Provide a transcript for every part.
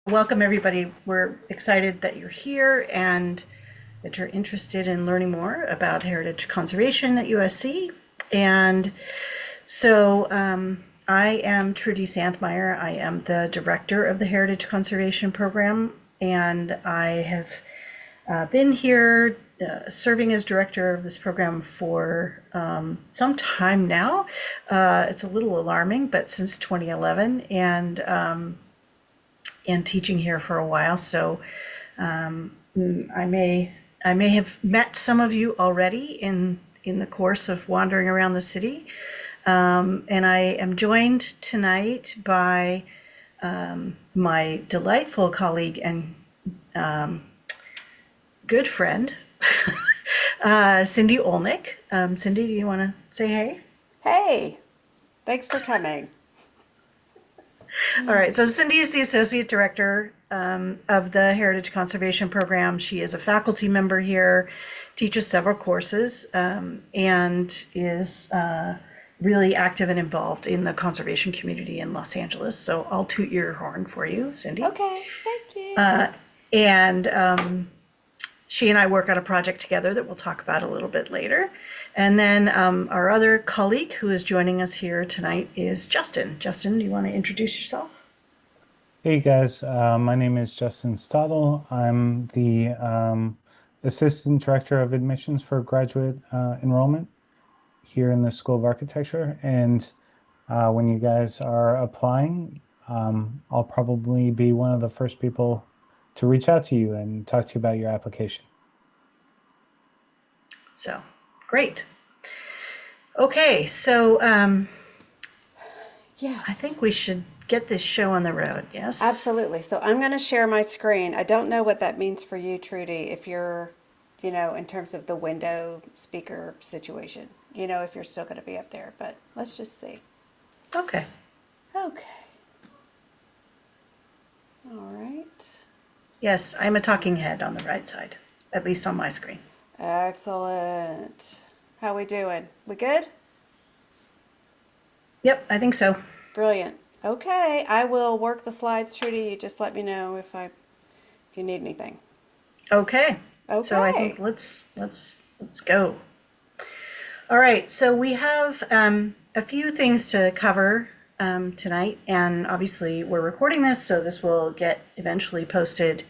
Welcome, everybody. We're excited that you're here and that you're interested in learning more about heritage conservation at USC. And I am Trudy Sandmeyer. I am the director of the Heritage Conservation Program, and I have been here serving as director of this program for some time now. It's a little alarming, but since 2011, and teaching here for a while. So I may have met some of you already in the course of wandering around the city. And I am joined tonight by my delightful colleague and good friend, Cindy Olnick. Cindy, do you want to say hey? Hey, thanks for coming. All right, so Cindy is the Associate Director of the Heritage Conservation Program. She is a faculty member here, teaches several courses, and is really active and involved in the conservation community in Los Angeles. So I'll toot your horn for you, Cindy. Okay, thank you. And she and I work on a project together that we'll talk about a little bit later. And then our other colleague who is joining us here tonight is Justin. Justin, do you want to introduce yourself? Hey guys, my name is Justin Stottle. I'm the Assistant Director of Admissions for graduate enrollment here in the School of Architecture. And when you guys are applying, I'll probably be one of the first people to reach out to you and talk to you about your application. So, great. Okay, so Yes, I think we should get this show on the road, yes? absolutely. So I'm going to share my screen. I don't know what that means for you, Trudy, if you're, in terms of the window speaker situation, if you're still going to be up there, but let's just see. Okay. Okay. All right. Yes, I'm a talking head on the right side, at least on my screen. Excellent. How we doing? We good? Yep, I think so. Brilliant. Okay, I will work the slides, Trudy. You just let me know if you need anything. Okay. So I Okay. think let's go. All right, so we have a few things to cover tonight, and obviously we're recording this, so this will get eventually posted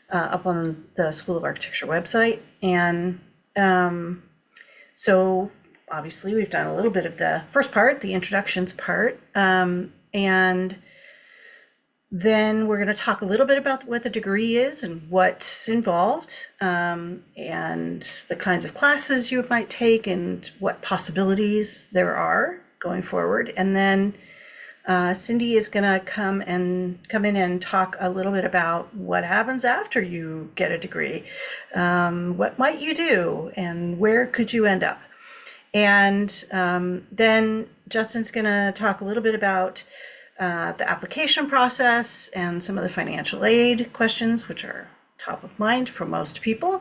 up on the School of Architecture website. And so obviously we've done a little bit of the first part, the introductions part, and then we're going to talk a little bit about what the degree is and what's involved, and the kinds of classes you might take and what possibilities there are going forward. And then Cindy is going to come in and talk a little bit about what happens after you get a degree. What might you do, and where could you end up? And then Justin's going to talk a little bit about the application process and some of the financial aid questions, which are top of mind for most people.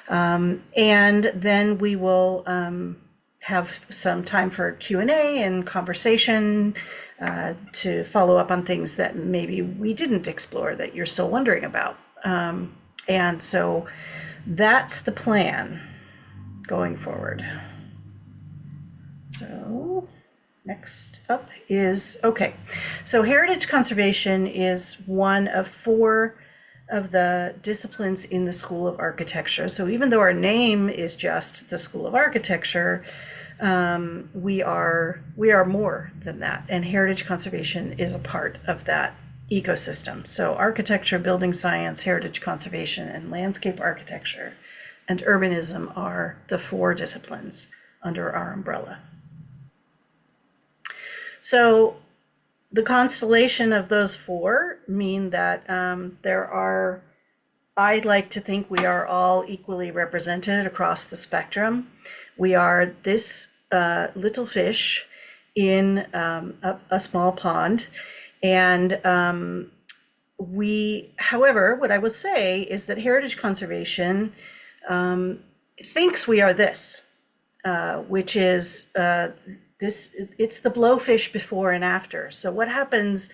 And then we will have some time for Q&A and conversation to follow up on things that maybe we didn't explore that you're still wondering about. And so that's the plan going forward. So next up is, okay, so heritage conservation is one of four of the disciplines in the School of Architecture. So even though our name is just the School of Architecture, we are more than that, and heritage conservation is a part of that ecosystem. So architecture, building science, heritage conservation, and landscape architecture and urbanism are the four disciplines under our umbrella. So the constellation of those four mean that I like to think we are all equally represented across the spectrum. We are this little fish in a small pond. And however, what I will say is that heritage conservation thinks we are this, which is it's the blowfish before and after. So what happens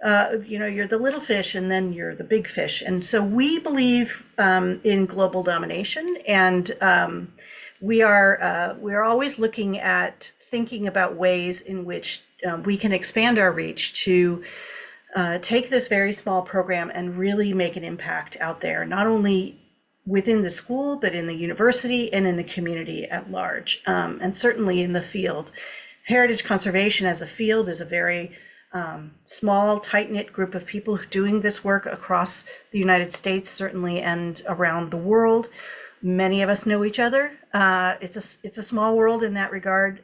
you're the little fish and then you're the big fish. And so we believe in global domination, and we are always looking at thinking about ways in which we can expand our reach to take this very small program and really make an impact out there, not only within the school, but in the university and in the community at large, and certainly in the field. Heritage conservation as a field is a very small, tight-knit group of people doing this work across the United States, certainly, and around the world. Many of us know each other. It's a small world in that regard,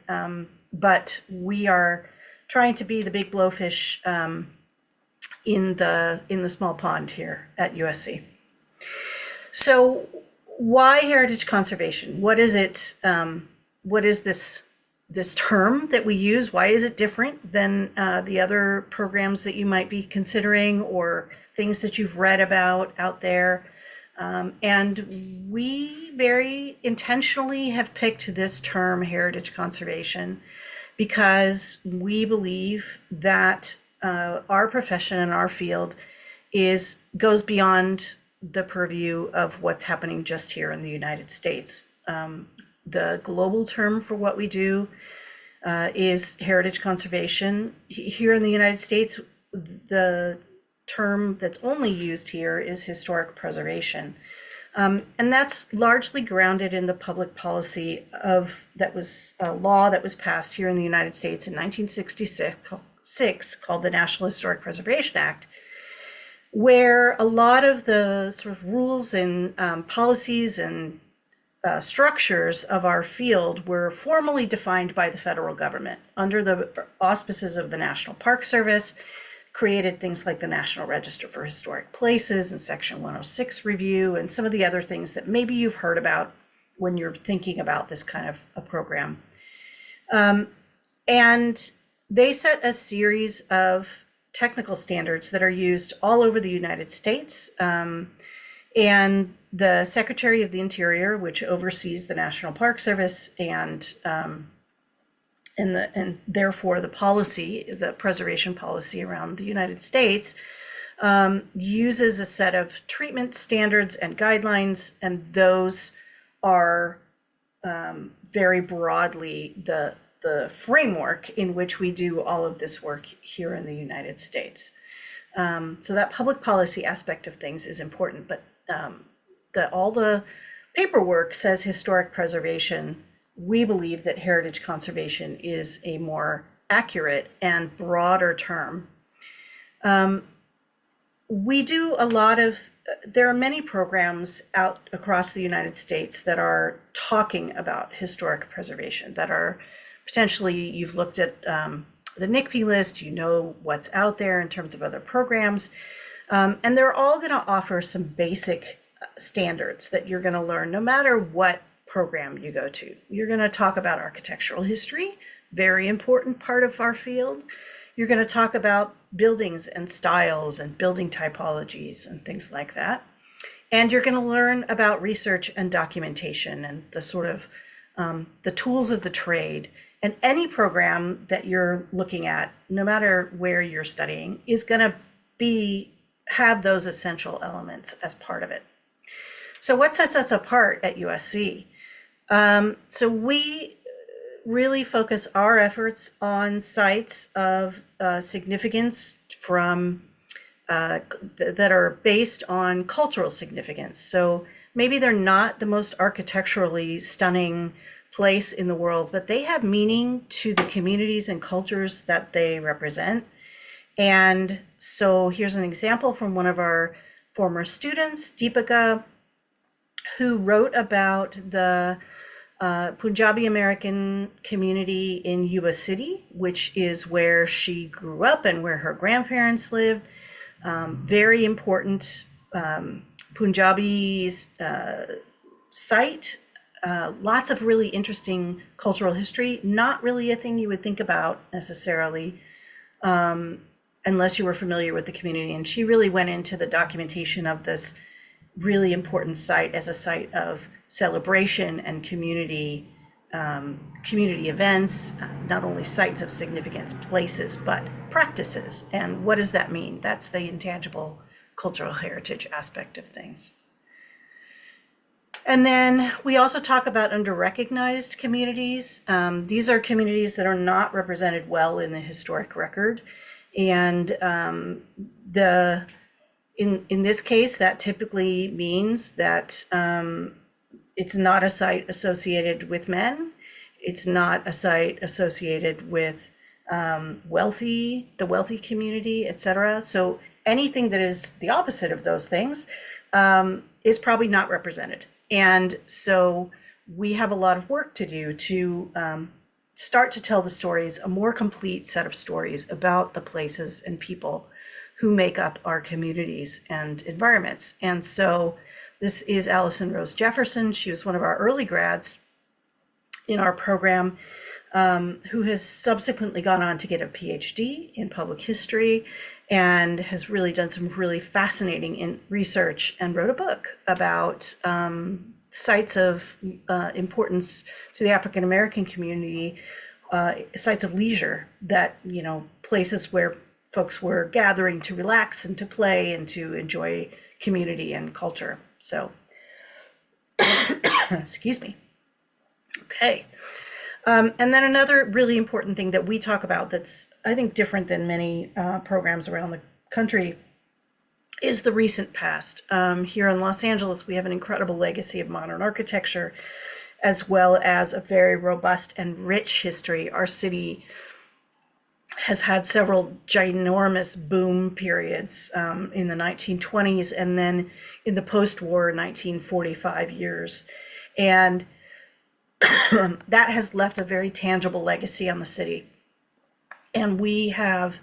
but we are trying to be the big blowfish in the small pond here at USC. So why heritage conservation? What is it? What is this term that we use? Why is it different than the other programs that you might be considering or things that you've read about out there? And we very intentionally have picked this term, heritage conservation, because we believe that our profession and our field goes beyond the purview of what's happening just here in the United States. The global term for what we do is heritage conservation. Here in the United States, the term that's only used here is historic preservation. And that's largely grounded in the public policy that was a law that was passed here in the United States in 1966 called the National Historic Preservation Act, where a lot of the sort of rules and policies and structures of our field were formally defined by the federal government under the auspices of the National Park Service, created things like the National Register for Historic Places and Section 106 review, and some of the other things that maybe you've heard about when you're thinking about this kind of a program. And they set a series of technical standards that are used all over the United States. And the Secretary of the Interior, which oversees the National Park Service and therefore the policy, the preservation policy around the United States, uses a set of treatment standards and guidelines, and those are very broadly the framework in which we do all of this work here in the United States. So that public policy aspect of things is important, but all the paperwork says historic preservation. We believe that heritage conservation is a more accurate and broader term. We do there are many programs out across the United States that are talking about historic preservation, that are potentially, you've looked at the NCPE list, you know what's out there in terms of other programs, and they're all going to offer some basic standards that you're going to learn no matter what program you go to. You're going to talk about architectural history, very important part of our field. You're going to talk about buildings and styles and building typologies and things like that. And you're going to learn about research and documentation and the sort of the tools of the trade. And any program that you're looking at, no matter where you're studying, is going to have those essential elements as part of it. So what sets us apart at USC? So we really focus our efforts on sites of significance that are based on cultural significance. So maybe they're not the most architecturally stunning place in the world, but they have meaning to the communities and cultures that they represent. And so here's an example from one of our former students, Deepika, who wrote about the Punjabi American community in Yuba City, which is where she grew up and where her grandparents lived. Very important Punjabi site. Lots of really interesting cultural history, not really a thing you would think about necessarily unless you were familiar with the community. And she really went into the documentation of this really important site as a site of celebration and community community events, not only sites of significance, places, but practices. And what does that mean? That's the intangible cultural heritage aspect of things. And then we also talk about under-recognized communities. These are communities that are not represented well in the historic record. And in this case, that typically means that it's not a site associated with men. It's not a site associated with the wealthy community, et cetera. So anything that is the opposite of those things is probably not represented. And so we have a lot of work to do to start to tell the stories, a more complete set of stories about the places and people who make up our communities and environments. And so this is Allison Rose Jefferson. She was one of our early grads in our program, who has subsequently gone on to get a PhD in public history and has really done some really fascinating research and wrote a book about sites of importance to the African American community, sites of leisure that, places where folks were gathering to relax and to play and to enjoy community and culture. So, excuse me. Okay. And then another really important thing that we talk about that's, I think, different than many programs around the country is the recent past. Here in Los Angeles, we have an incredible legacy of modern architecture, as well as a very robust and rich history. Our city has had several ginormous boom periods in the 1920s and then in the post-war 1945 years. And that has left a very tangible legacy on the city. And we have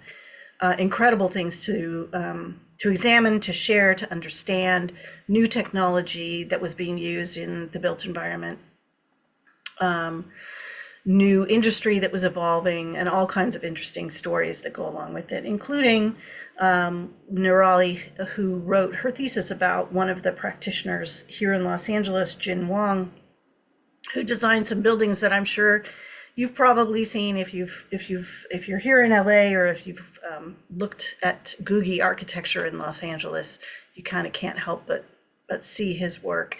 incredible things to examine, to share, to understand, new technology that was being used in the built environment, new industry that was evolving, and all kinds of interesting stories that go along with it, including Nirali, who wrote her thesis about one of the practitioners here in Los Angeles, Jin Wong, who designed some buildings that I'm sure you've probably seen if you're here in LA, or if you've looked at Googie architecture in Los Angeles. You kind of can't help but see his work.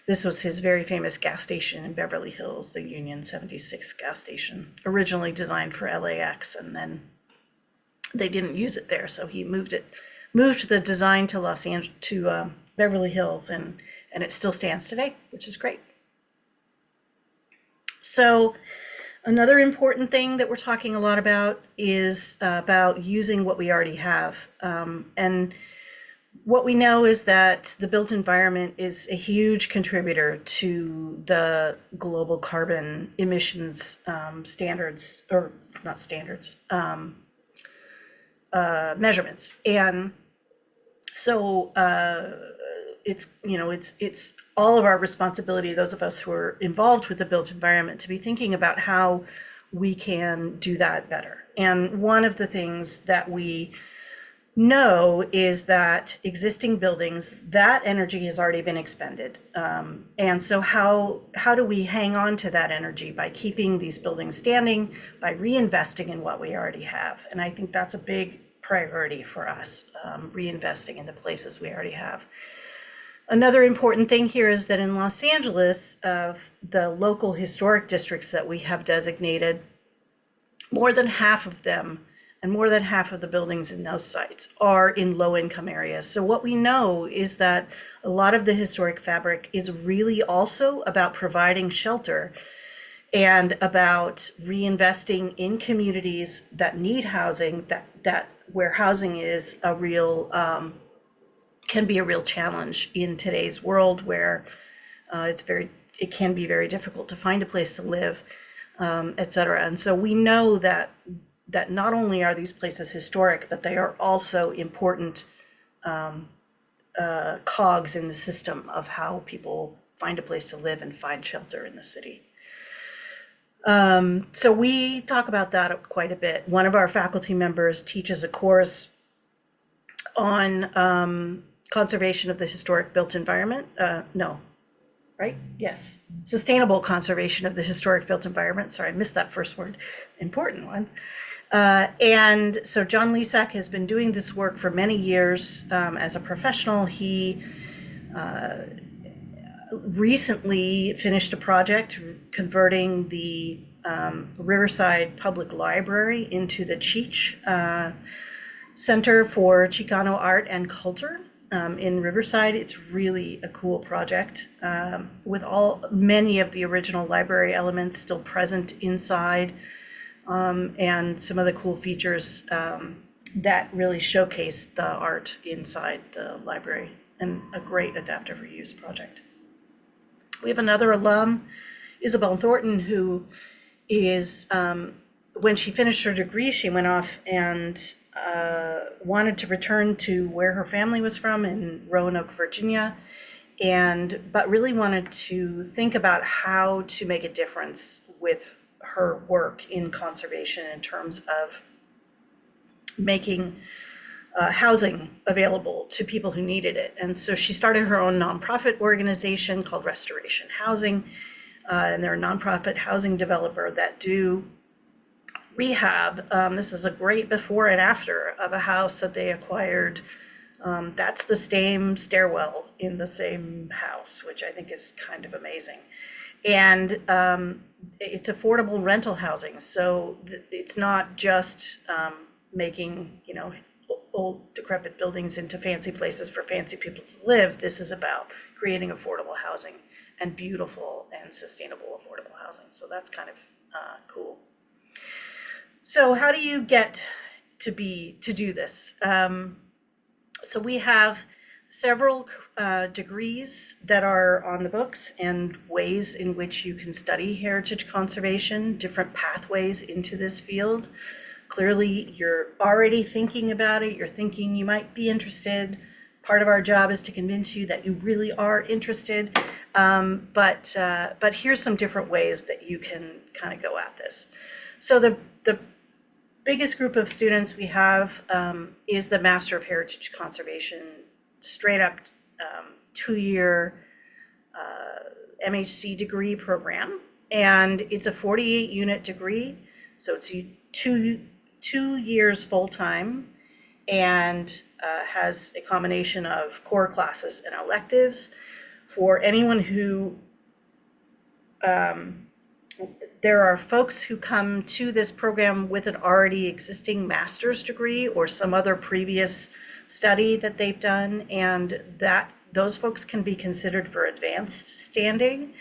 This was his very famous gas station in Beverly Hills, the Union 76 gas station, originally designed for LAX, and then they didn't use it there, so he moved the design to Beverly Hills, and it still stands today, which is great. So another important thing that we're talking a lot about is about using what we already have. And what we know is that the built environment is a huge contributor to the global carbon emissions standards, or not standards, measurements. And so it's all of our responsibility, those of us who are involved with the built environment, to be thinking about how we can do that better. And one of the things that we know is that existing buildings, that energy has already been expended. And so how do we hang on to that energy? By keeping these buildings standing, by reinvesting in what we already have. And I think that's a big priority for us, reinvesting in the places we already have. Another important thing here is that in Los Angeles, of the local historic districts that we have designated, more than half of them and more than half of the buildings in those sites are in low-income areas. So what we know is that a lot of the historic fabric is really also about providing shelter and about reinvesting in communities that need housing, that where housing is a real can be a real challenge in today's world, where it can be very difficult to find a place to live, et cetera. And so we know that not only are these places historic, but they are also important cogs in the system of how people find a place to live and find shelter in the city. So we talk about that quite a bit. One of our faculty members teaches a course on conservation of the historic built environment. right? Yes. Sustainable conservation of the historic built environment. Sorry, I missed that first word. Important one. And so John Lisak has been doing this work for many years as a professional. He recently finished a project converting the Riverside Public Library into the Cheech Center for Chicano Art and Culture in Riverside. It's really a cool project with many of the original library elements still present inside, and some of the cool features that really showcase the art inside the library, and a great adaptive reuse project. We have another alum, Isabel Thornton, who is, when she finished her degree, she went off and wanted to return to where her family was from in Roanoke, Virginia, but really wanted to think about how to make a difference with her work in conservation in terms of making housing available to people who needed it. And so she started her own nonprofit organization called Restoration Housing. And they're a nonprofit housing developer that do rehab. This is a great before and after of a house that they acquired. That's the same stairwell in the same house, which I think is kind of amazing. And it's affordable rental housing. So it's not just making, old decrepit buildings into fancy places for fancy people to live. This is about creating affordable housing, and beautiful and sustainable affordable housing. So that's kind of cool. So how do you get to do this? So we have several degrees that are on the books and ways in which you can study heritage conservation, different pathways into this field. Clearly, you're already thinking about it. You're thinking you might be interested. Part of our job is to convince you that you really are interested. But here's some different ways that you can kind of go at this. So the biggest group of students we have is the Master of Heritage Conservation, straight up 2-year MHC degree program. And it's a 48-unit degree. So it's two years full-time, and has a combination of core classes and electives. For anyone who, there are folks who come to this program with an already existing master's degree or some other previous study that they've done, and those folks can be considered for advanced standing,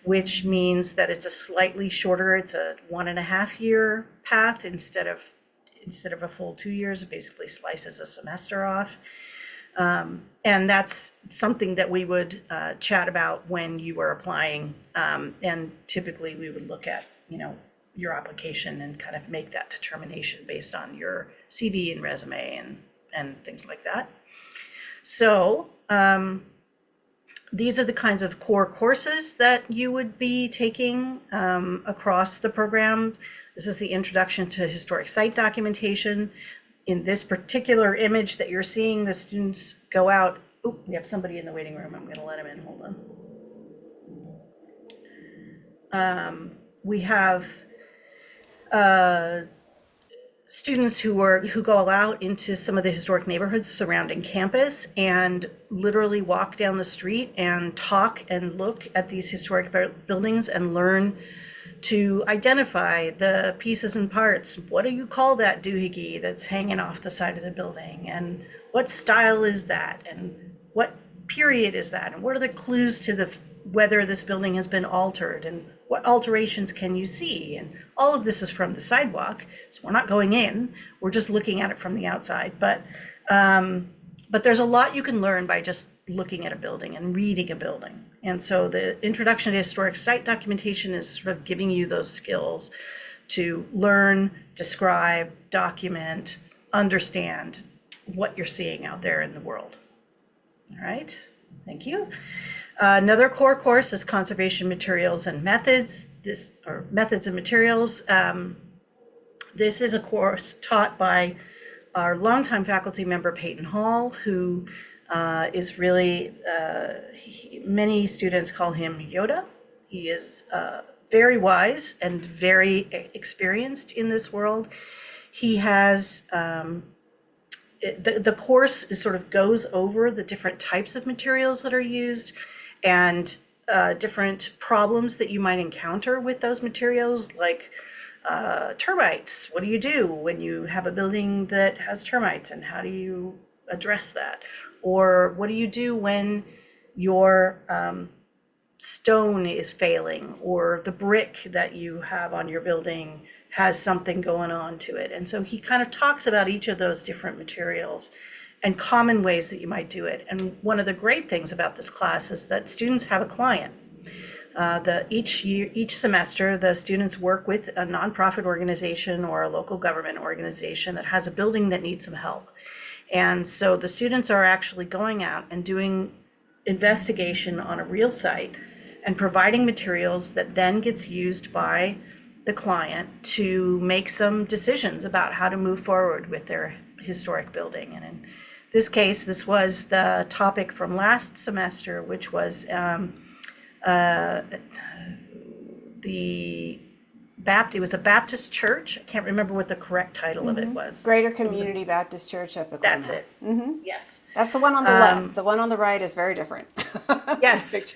which means that it's a slightly shorter, it's a 1.5-year path instead of a full 2 years. It basically slices a semester off. And that's something that we would chat about when you were applying. And typically we would look at, your application and kind of make that determination based on your CV and resume and things like that. So these are the kinds of core courses that you would be taking across the program. This is the Introduction to Historic Site Documentation. In this particular image that you're seeing, the students go out. Oh, we have somebody in the waiting room. I'm going to let him in. Hold on. We have students who go out into some of the historic neighborhoods surrounding campus and literally walk down the street and talk and look at these historic buildings and learn to identify the pieces and parts. What do you call that doohickey that's hanging off the side of the building? And what style is that? And what period is that? And what are the clues to whether this building has been altered? And what alterations can you see? And all of this is from the sidewalk. So we're not going in, we're just looking at it from the outside. But there's a lot you can learn by just looking at a building and reading a building. And so the Introduction to Historic Site Documentation is sort of giving you those skills to learn, describe, document, understand what you're seeing out there in the world. All right, thank you. Another core course is Conservation Materials and Methods. Methods and Materials. This is a course taught by our longtime faculty member, Peyton Hall, who is really, many students call him Yoda. He is very wise and very experienced in this world. He has, the course sort of goes over the different types of materials that are used and different problems that you might encounter with those materials, like termites. What do you do when you have a building that has termites, and how do you address that? Or what do you do when your stone is failing, or the brick that you have on your building has something going on to it? And so he kind of talks about each of those different materials and common ways that you might do it. And one of the great things about this class is that students have a client. Each semester, the students work with a nonprofit organization or a local government organization that has a building that needs some help. And so the students are actually going out and doing investigation on a real site and providing materials that then gets used by the client to make some decisions about how to move forward with their historic building. And in this case, this was the topic from last semester, which was it was a Baptist church. I can't remember what the correct title of it was. Greater Community Baptist Church at Pacoima. That's it. Yes. That's the one on the left. The one on the right is very different. Yes.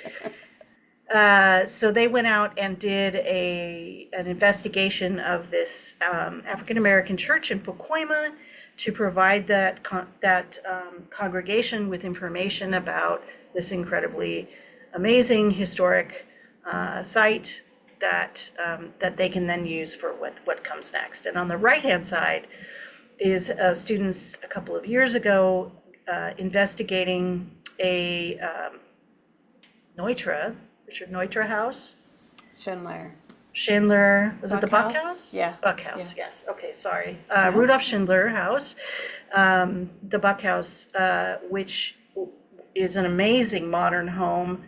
So they went out and did an investigation of this African American church in Pacoima to provide that congregation with information about this incredibly amazing historic site that they can then use for what comes next. And on the right-hand side is students a couple of years ago investigating a Richard Neutra house. Schindler, was it the Buck House? Yeah. Buck House, Yeah. yes. Okay, sorry. Rudolf Schindler House, the Buck House, which is an amazing modern home.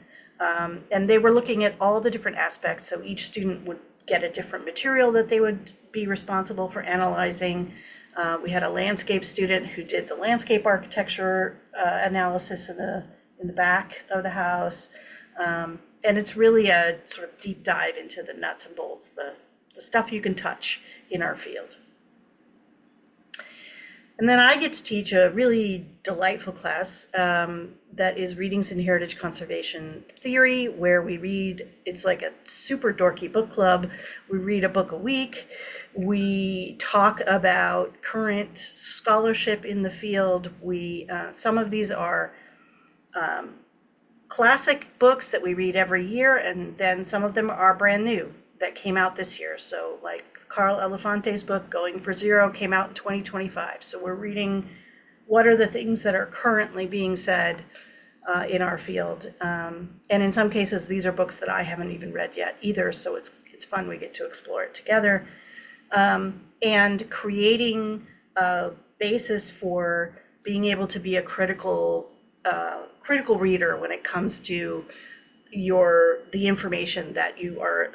And they were looking at all the different aspects. So each student would get a different material that they would be responsible for analyzing. We had a landscape student who did the landscape architecture analysis in the back of the house. And it's really a sort of deep dive into the nuts and bolts, the stuff you can touch in our field. And then I get to teach a really delightful class that is Readings in Heritage Conservation Theory, where we read, it's like a super dorky book club. We read a book a week. We talk about current scholarship in the field. Some of these are classic books that we read every year, and then some of them are brand new that came out this year. So like Carl Elefante's book, Going for Zero, came out in 2025. So we're reading what are the things that are currently being said in our field. And in some cases, these are books that I haven't even read yet either. So it's fun, we get to explore it together. And creating a basis for being able to be a critical reader when it comes to the information that you are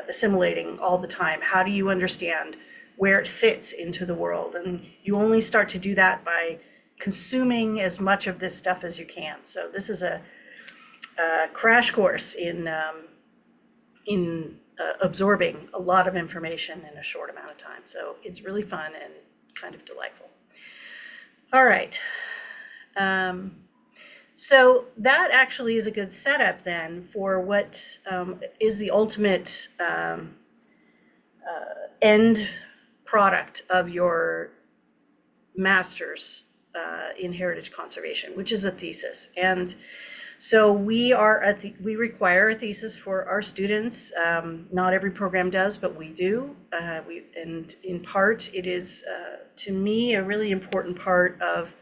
assimilating all the time. How do you understand where it fits into the world? And you only start to do that by consuming as much of this stuff as you can. So this is a crash course in absorbing a lot of information in a short amount of time. So it's really fun and kind of delightful. All right. So that actually is a good setup then for what is the ultimate end product of your master's in heritage conservation, which is a thesis. And so we require a thesis for our students. Not every program does, but we do. And in part, it is, to me, a really important part of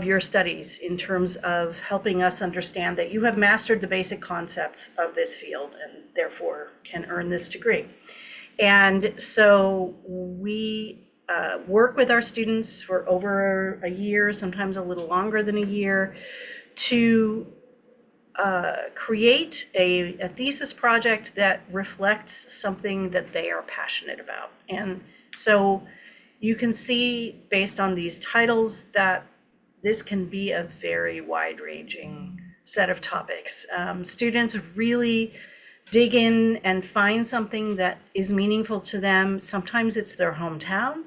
your studies in terms of helping us understand that you have mastered the basic concepts of this field and therefore can earn this degree. And so we work with our students for over a year, sometimes a little longer than a year, to create a thesis project that reflects something that they are passionate about. And so you can see based on these titles that this can be a very wide-ranging set of topics. Students really dig in and find something that is meaningful to them. Sometimes it's their hometown.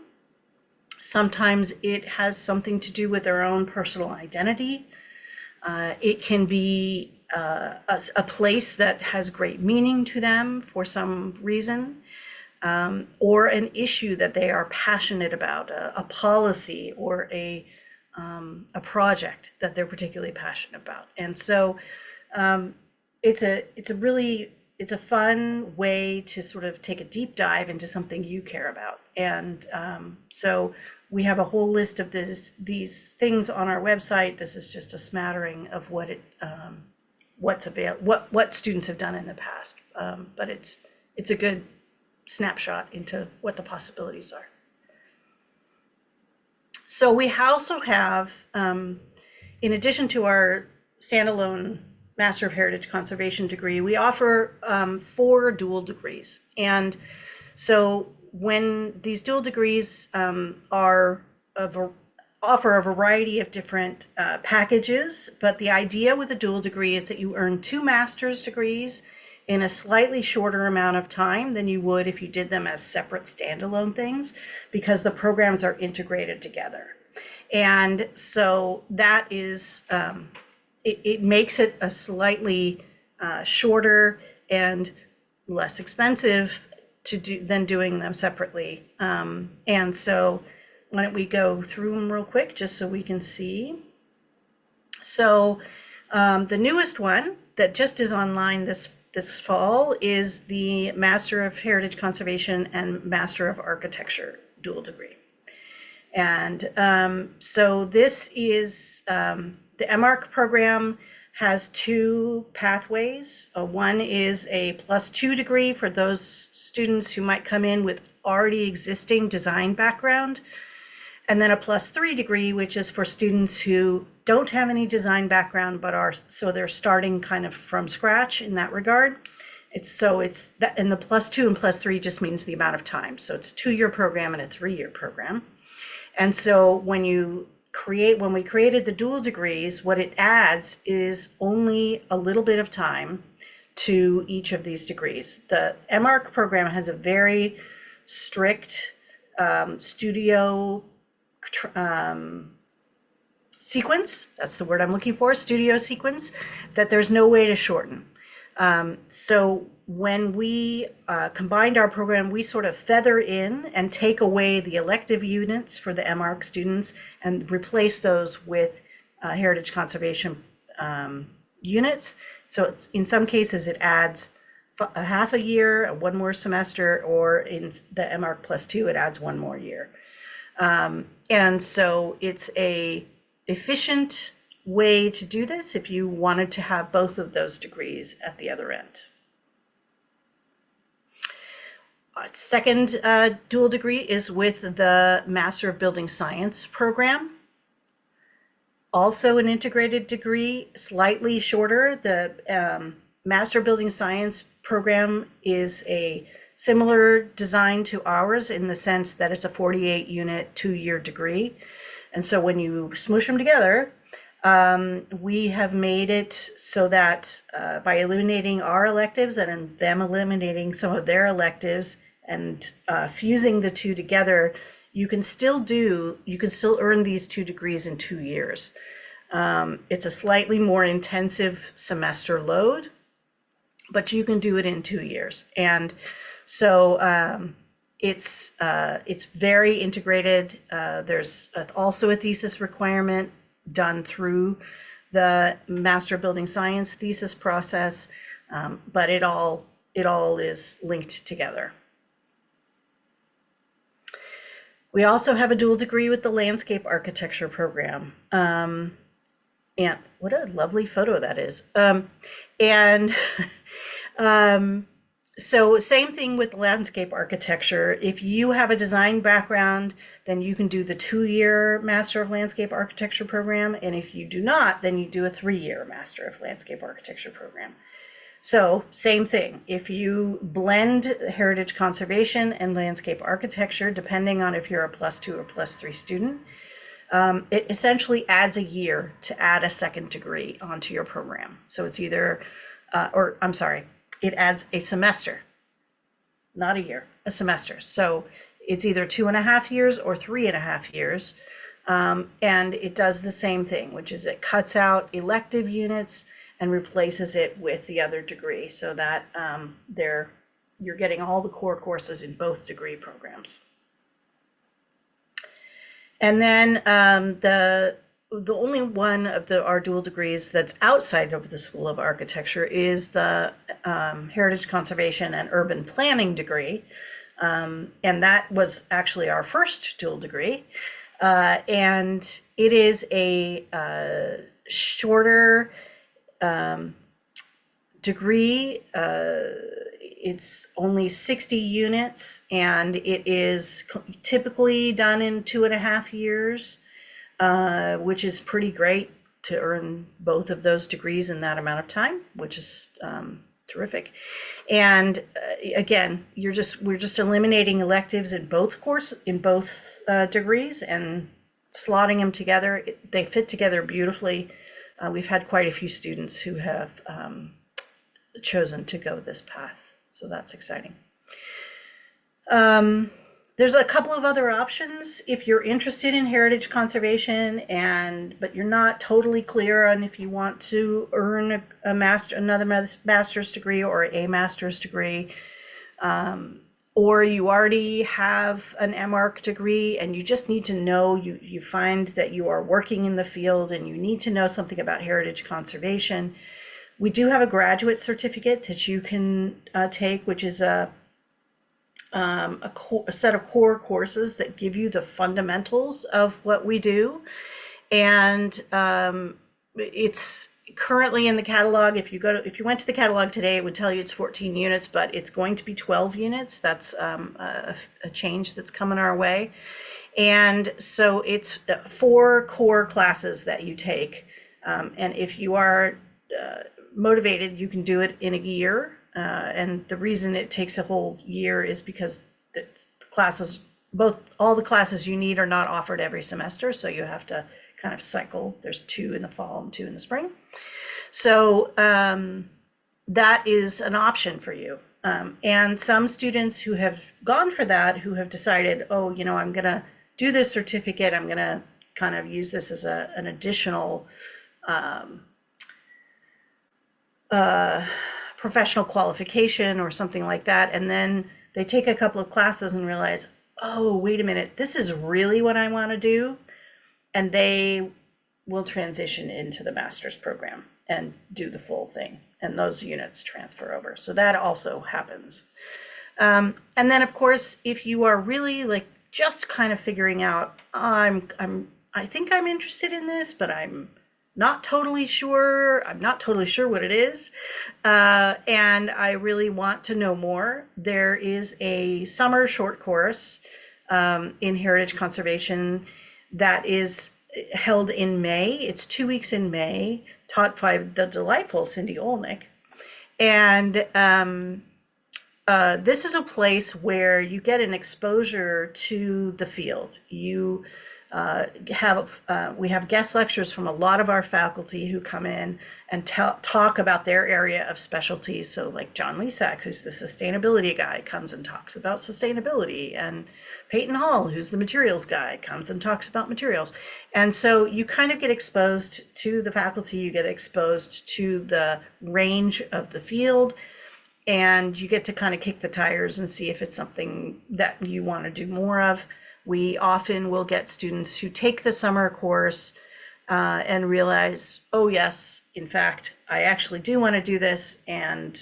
Sometimes it has something to do with their own personal identity. It can be a place that has great meaning to them for some reason, or an issue that they are passionate about, a policy or a project that they're particularly passionate about. And so it's a fun way to sort of take a deep dive into something you care about. And so we have a whole list of these things on our website. This is just a smattering of what students have done in the past. But it's a good snapshot into what the possibilities are. So we also have, in addition to our standalone Master of Heritage Conservation degree, we offer 4 dual degrees. And so when these dual degrees offer a variety of different packages, but the idea with a dual degree is that you earn 2 master's degrees in a slightly shorter amount of time than you would if you did them as separate standalone things, because the programs are integrated together. And so that is, it makes it a slightly shorter and less expensive to do than doing them separately. And so why don't we go through them real quick just so we can see. So the newest one that just is online this fall is the Master of Heritage Conservation and Master of Architecture dual degree. And so this is, the MArch program has 2 pathways. One is a +2 degree for those students who might come in with already existing design background, and then a +3 degree, which is for students who don't have any design background, but so they're starting kind of from scratch in that regard. It's that, and the +2 and +3 just means the amount of time. So it's a 2-year program and a 3-year program. And so when we created the dual degrees, what it adds is only a little bit of time to each of these degrees. The MArch program has a very strict studio sequence. That's the word I'm looking for, studio sequence, that there's no way to shorten. So when we combined our program, we sort of feather in and take away the elective units for the MArch students and replace those with heritage conservation units. So in some cases, it adds a half a year, 1 more semester, or in the MArch +2, it adds 1 more year. And so it's a efficient way to do this if you wanted to have both of those degrees at the other end. Second dual degree is with the Master of Building Science program. Also an integrated degree, slightly shorter. The Master of Building Science program is a similar design to ours in the sense that it's a 48-unit, 2-year degree. And so when you smoosh them together, we have made it so that by eliminating our electives and them eliminating some of their electives and fusing the 2 together, you can still earn these 2 degrees in 2 years. It's a slightly more intensive semester load, but you can do it in 2 years. And so it's very integrated. There's also a thesis requirement done through the Master of Building Science thesis process, but it all is linked together. We also have a dual degree with the Landscape Architecture program. And what a lovely photo that is. So same thing with landscape architecture. If you have a design background, then you can do the 2-year Master of Landscape Architecture program. And if you do not, then you do a 3-year Master of Landscape Architecture program. So same thing. If you blend heritage conservation and landscape architecture, depending on if you're a +2 or +3 student, It essentially adds a year to add a second degree onto your program. So it's either, or I'm sorry, it adds a semester, not a year, a semester. So it's either 2.5 years or 3.5 years. And it does the same thing, which is it cuts out elective units and replaces it with the other degree so that you're getting all the core courses in both degree programs. And then the only one of our dual degrees that's outside of the School of Architecture is the Heritage Conservation and Urban Planning degree. And that was actually our first dual degree. And it is a shorter degree. It's only 60 units, and it is typically done in 2.5 years, which is pretty great to earn both of those degrees in that amount of time, which is terrific. And again, we're just eliminating electives in both degrees and slotting them together. They fit together beautifully. We've had quite a few students who have chosen to go this path, so that's exciting. There's a couple of other options if you're interested in heritage conservation but you're not totally clear on if you want to earn another master's degree or a master's degree, or you already have an MArch degree and you just need to know, you find that you are working in the field and you need to know something about heritage conservation. We do have a graduate certificate that you can take, which is a set of core courses that give you the fundamentals of what we do. And it's currently in the catalog. If you went to the catalog today, it would tell you it's 14 units, but it's going to be 12 units. That's a change that's coming our way. And so it's 4 core classes that you take. And if you are motivated, you can do it in a year. And the reason it takes a whole year is because all the classes you need are not offered every semester. So you have to kind of cycle. There's 2 in the fall and 2 in the spring. So that is an option for you. And some students who have gone for that, who have decided, oh, I'm going to do this certificate, I'm going to kind of use this as an additional professional qualification or something like that. And then they take a couple of classes and realize, oh, wait a minute, this is really what I want to do. And they will transition into the master's program and do the full thing. And those units transfer over. So that also happens. And then of course, if you are really like just kind of figuring out, I think I'm interested in this, but I'm not totally sure what it is, and I really want to know more. There is a summer short course in heritage conservation that is held in May. It's 2 weeks in May, taught by the delightful Cindy Olnick. And this is a place where you get an exposure to the field. We have guest lectures from a lot of our faculty who come in and talk about their area of specialty. So like John Lesak, who's the sustainability guy, comes and talks about sustainability, and Peyton Hall, who's the materials guy, comes and talks about materials. And so you kind of get exposed to the faculty, you get exposed to the range of the field, and you get to kind of kick the tires and see if it's something that you want to do more of. We often will get students who take the summer course and realize, oh yes, in fact, I actually do want to do this, and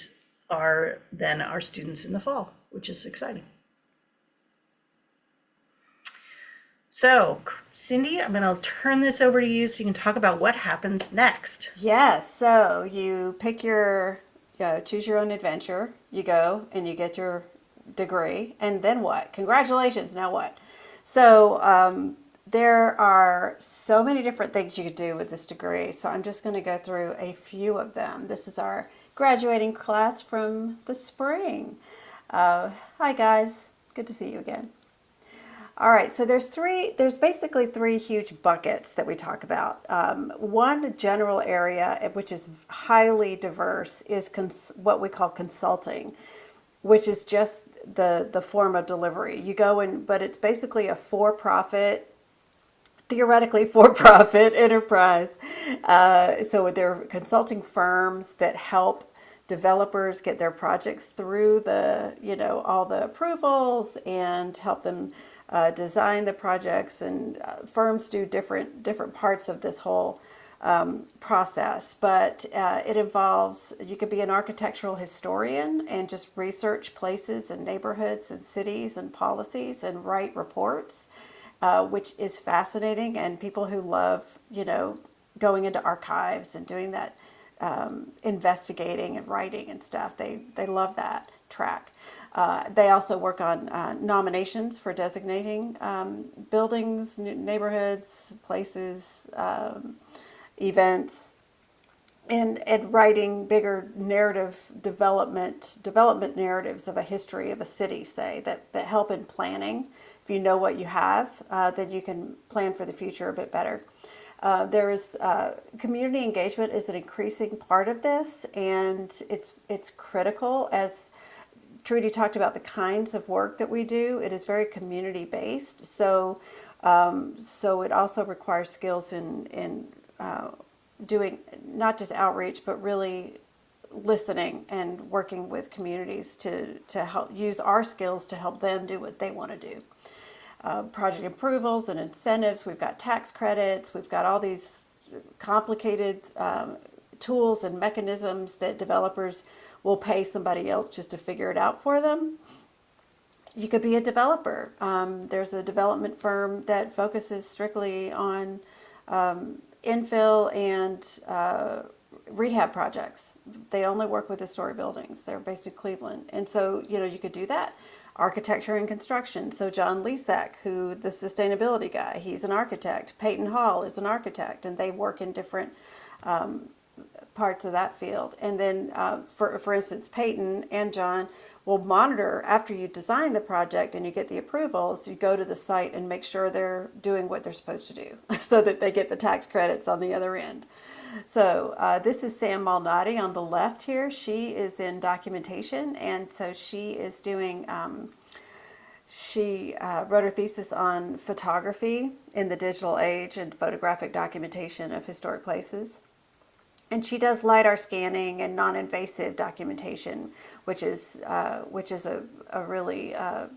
are then our students in the fall, which is exciting. So Cindy, I'm going to turn this over to you so you can talk about what happens next. Yes, so you pick choose your own adventure, you go and you get your degree, and then what? Congratulations, now what? So there are so many different things you could do with this degree, so I'm just going to go through a few of them. This is our graduating class from the spring. Hi guys, good to see you again. All right, so there's basically three huge buckets that we talk about. One general area, which is highly diverse, is what we call consulting, which is just the form of delivery. You go in, but it's basically a for-profit, theoretically for-profit enterprise. So there are consulting firms that help developers get their projects through all the approvals and help them design the projects. And firms do different parts of this whole process, but it involves, you could be an architectural historian and just research places and neighborhoods and cities and policies and write reports, which is fascinating. And people who love, going into archives and doing that, investigating and writing and stuff, they love that track. They also work on nominations for designating buildings, neighborhoods, places, events, and writing bigger development narratives of a history of a city, say, that help in planning. If you know what you have, then you can plan for the future a bit better. Community engagement is an increasing part of this, and it's critical. As Trudy talked about the kinds of work that we do, it is very community based. So it also requires skills in doing not just outreach, but really listening and working with communities to help use our skills to help them do what they want to do. Project approvals and incentives, we've got tax credits, we've got all these complicated tools and mechanisms that developers will pay somebody else just to figure it out for them. You could be a developer. There's a development firm that focuses strictly on infill and rehab projects. They only work with historic buildings. They're based in Cleveland. And so, you could do that. Architecture and construction. So John Lisak, the sustainability guy, he's an architect. Peyton Hall is an architect, and they work in different parts of that field. And then, for instance, Peyton and John will monitor after you design the project and you get the approvals. You go to the site and make sure they're doing what they're supposed to do, so that they get the tax credits on the other end. So this is Sam Malnati on the left here. She is in documentation, and so she is doing. She wrote her thesis on photography in the digital age and photographic documentation of historic places. And she does LiDAR scanning and non-invasive documentation, which is a really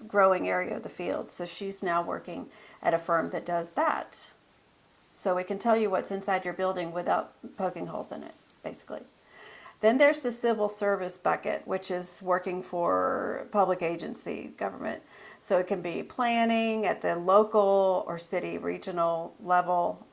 growing area of the field. So she's now working at a firm that does that. So we can tell you what's inside your building without poking holes in it, basically. Then there's the civil service bucket, which is working for public agency government. So it can be planning at the local or city, regional level.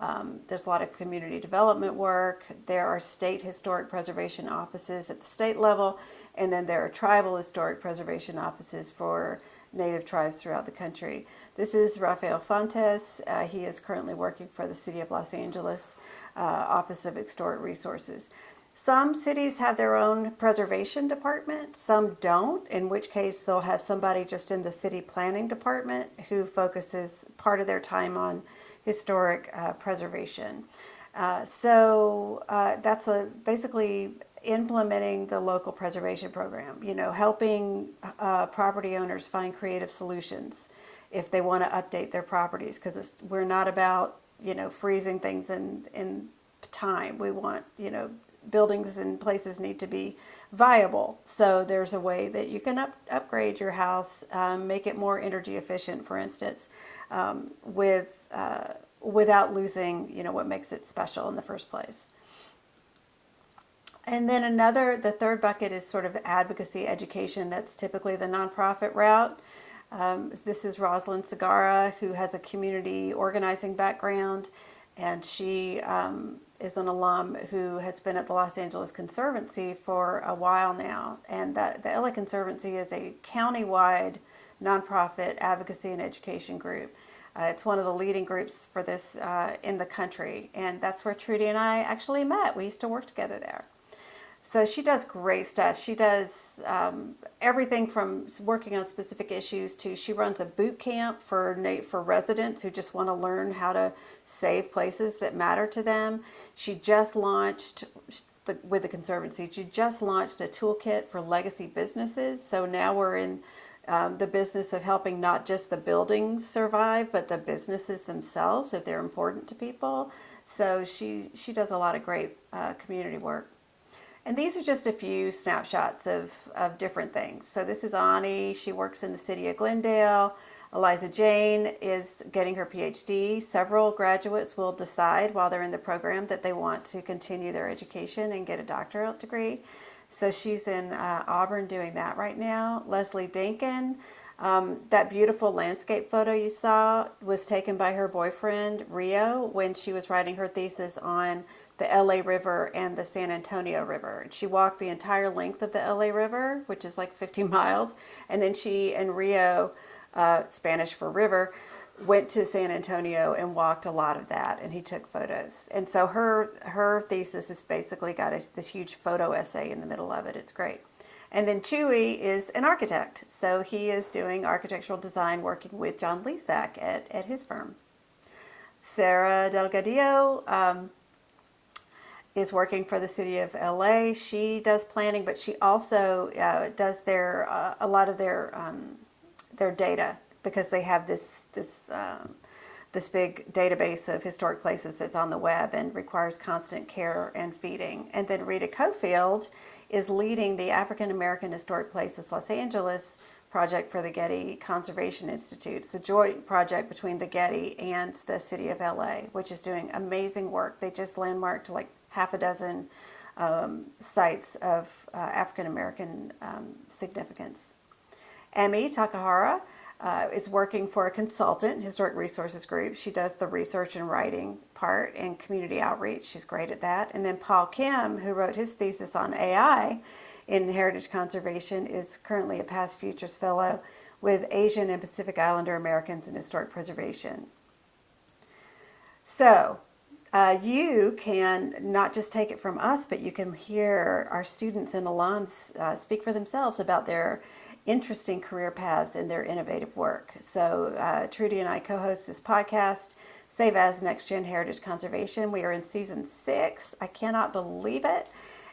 There's a lot of community development work. There are state historic preservation offices at the state level, and then there are tribal historic preservation offices for Native tribes throughout the country. This is Rafael Fontes. He is currently working for the City of Los Angeles Office of Historic Resources. Some cities have their own preservation department, some don't, in which case they'll have somebody just in the city planning department who focuses part of their time on historic preservation. So that's basically implementing the local preservation program, helping property owners find creative solutions if they want to update their properties, because we're not about, freezing things in time. We want, buildings and places need to be viable. So there's a way that you can upgrade your house, make it more energy efficient, for instance, without losing, what makes it special in the first place. And then the third bucket is sort of advocacy education. That's typically the nonprofit route. This is Rosalind Segarra, who has a community organizing background, and she is an alum who has been at the Los Angeles Conservancy for a while now. And the LA Conservancy is a county-wide nonprofit advocacy and education group. It's one of the leading groups for this in the country, and that's where Trudy and I actually met. We used to work together there. So she does great stuff. She does everything from working on specific issues to she runs a boot camp for residents who just want to learn how to save places that matter to them. She just launched with the Conservancy. She just launched a toolkit for legacy businesses. So now we're in the business of helping not just the buildings survive, but the businesses themselves if they're important to people. So she does a lot of great community work. And these are just a few snapshots of different things. So this is Ani. She works in the city of Glendale. Eliza Jane is getting her PhD. Several graduates will decide while they're in the program that they want to continue their education and get a doctorate degree. So she's in Auburn doing that right now. Leslie Dinkin, that beautiful landscape photo you saw was taken by her boyfriend, Rio, when she was writing her thesis on the LA River and the San Antonio River. She walked the entire length of the LA River, which is like 50 miles, and then she and Rio, Spanish for river, went to San Antonio and walked a lot of that, and he took photos. And so her thesis has basically got this huge photo essay in the middle of it. It's great. And then Chewy is an architect, so he is doing architectural design working with John Lesac at his firm. Sarah Delgadillo is working for the city of LA. She does planning, but she also does a lot of their data, because they have this big database of historic places that's on the web and requires constant care and feeding. And then Rita Cofield is leading the African American Historic Places Los Angeles project for the Getty Conservation Institute. It's a joint project between the Getty and the city of LA, which is doing amazing work. They just landmarked like half a dozen sites of African American significance. Emi Takahara is working for a consultant, Historic Resources Group. She does the research and writing part and community outreach. She's great at that. And then Paul Kim, who wrote his thesis on AI in heritage conservation, is currently a Past Futures Fellow with Asian and Pacific Islander Americans in Historic Preservation. So you can not just take it from us, but you can hear our students and alums speak for themselves about their interesting career paths and their innovative work. So Trudy and I co-host this podcast, Save As Next Gen Heritage Conservation. We are in season 6. I cannot believe it.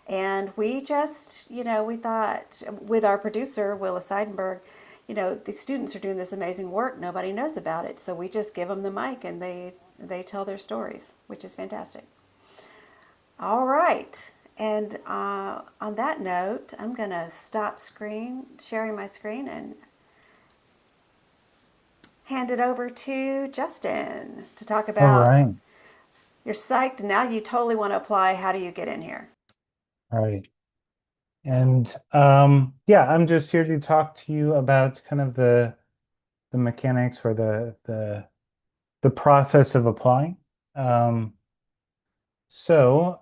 And we just, we thought with our producer, Willa Seidenberg, the students are doing this amazing work. Nobody knows about it. So we just give them the mic and they tell their stories, which is fantastic. All right. And on that note, I'm going to stop sharing my screen and hand it over to Justin to talk All about right. you're psyched. Now you totally want to apply. How do you get in here? All right. And yeah, I'm just here to talk to you about kind of the mechanics or the process of applying. So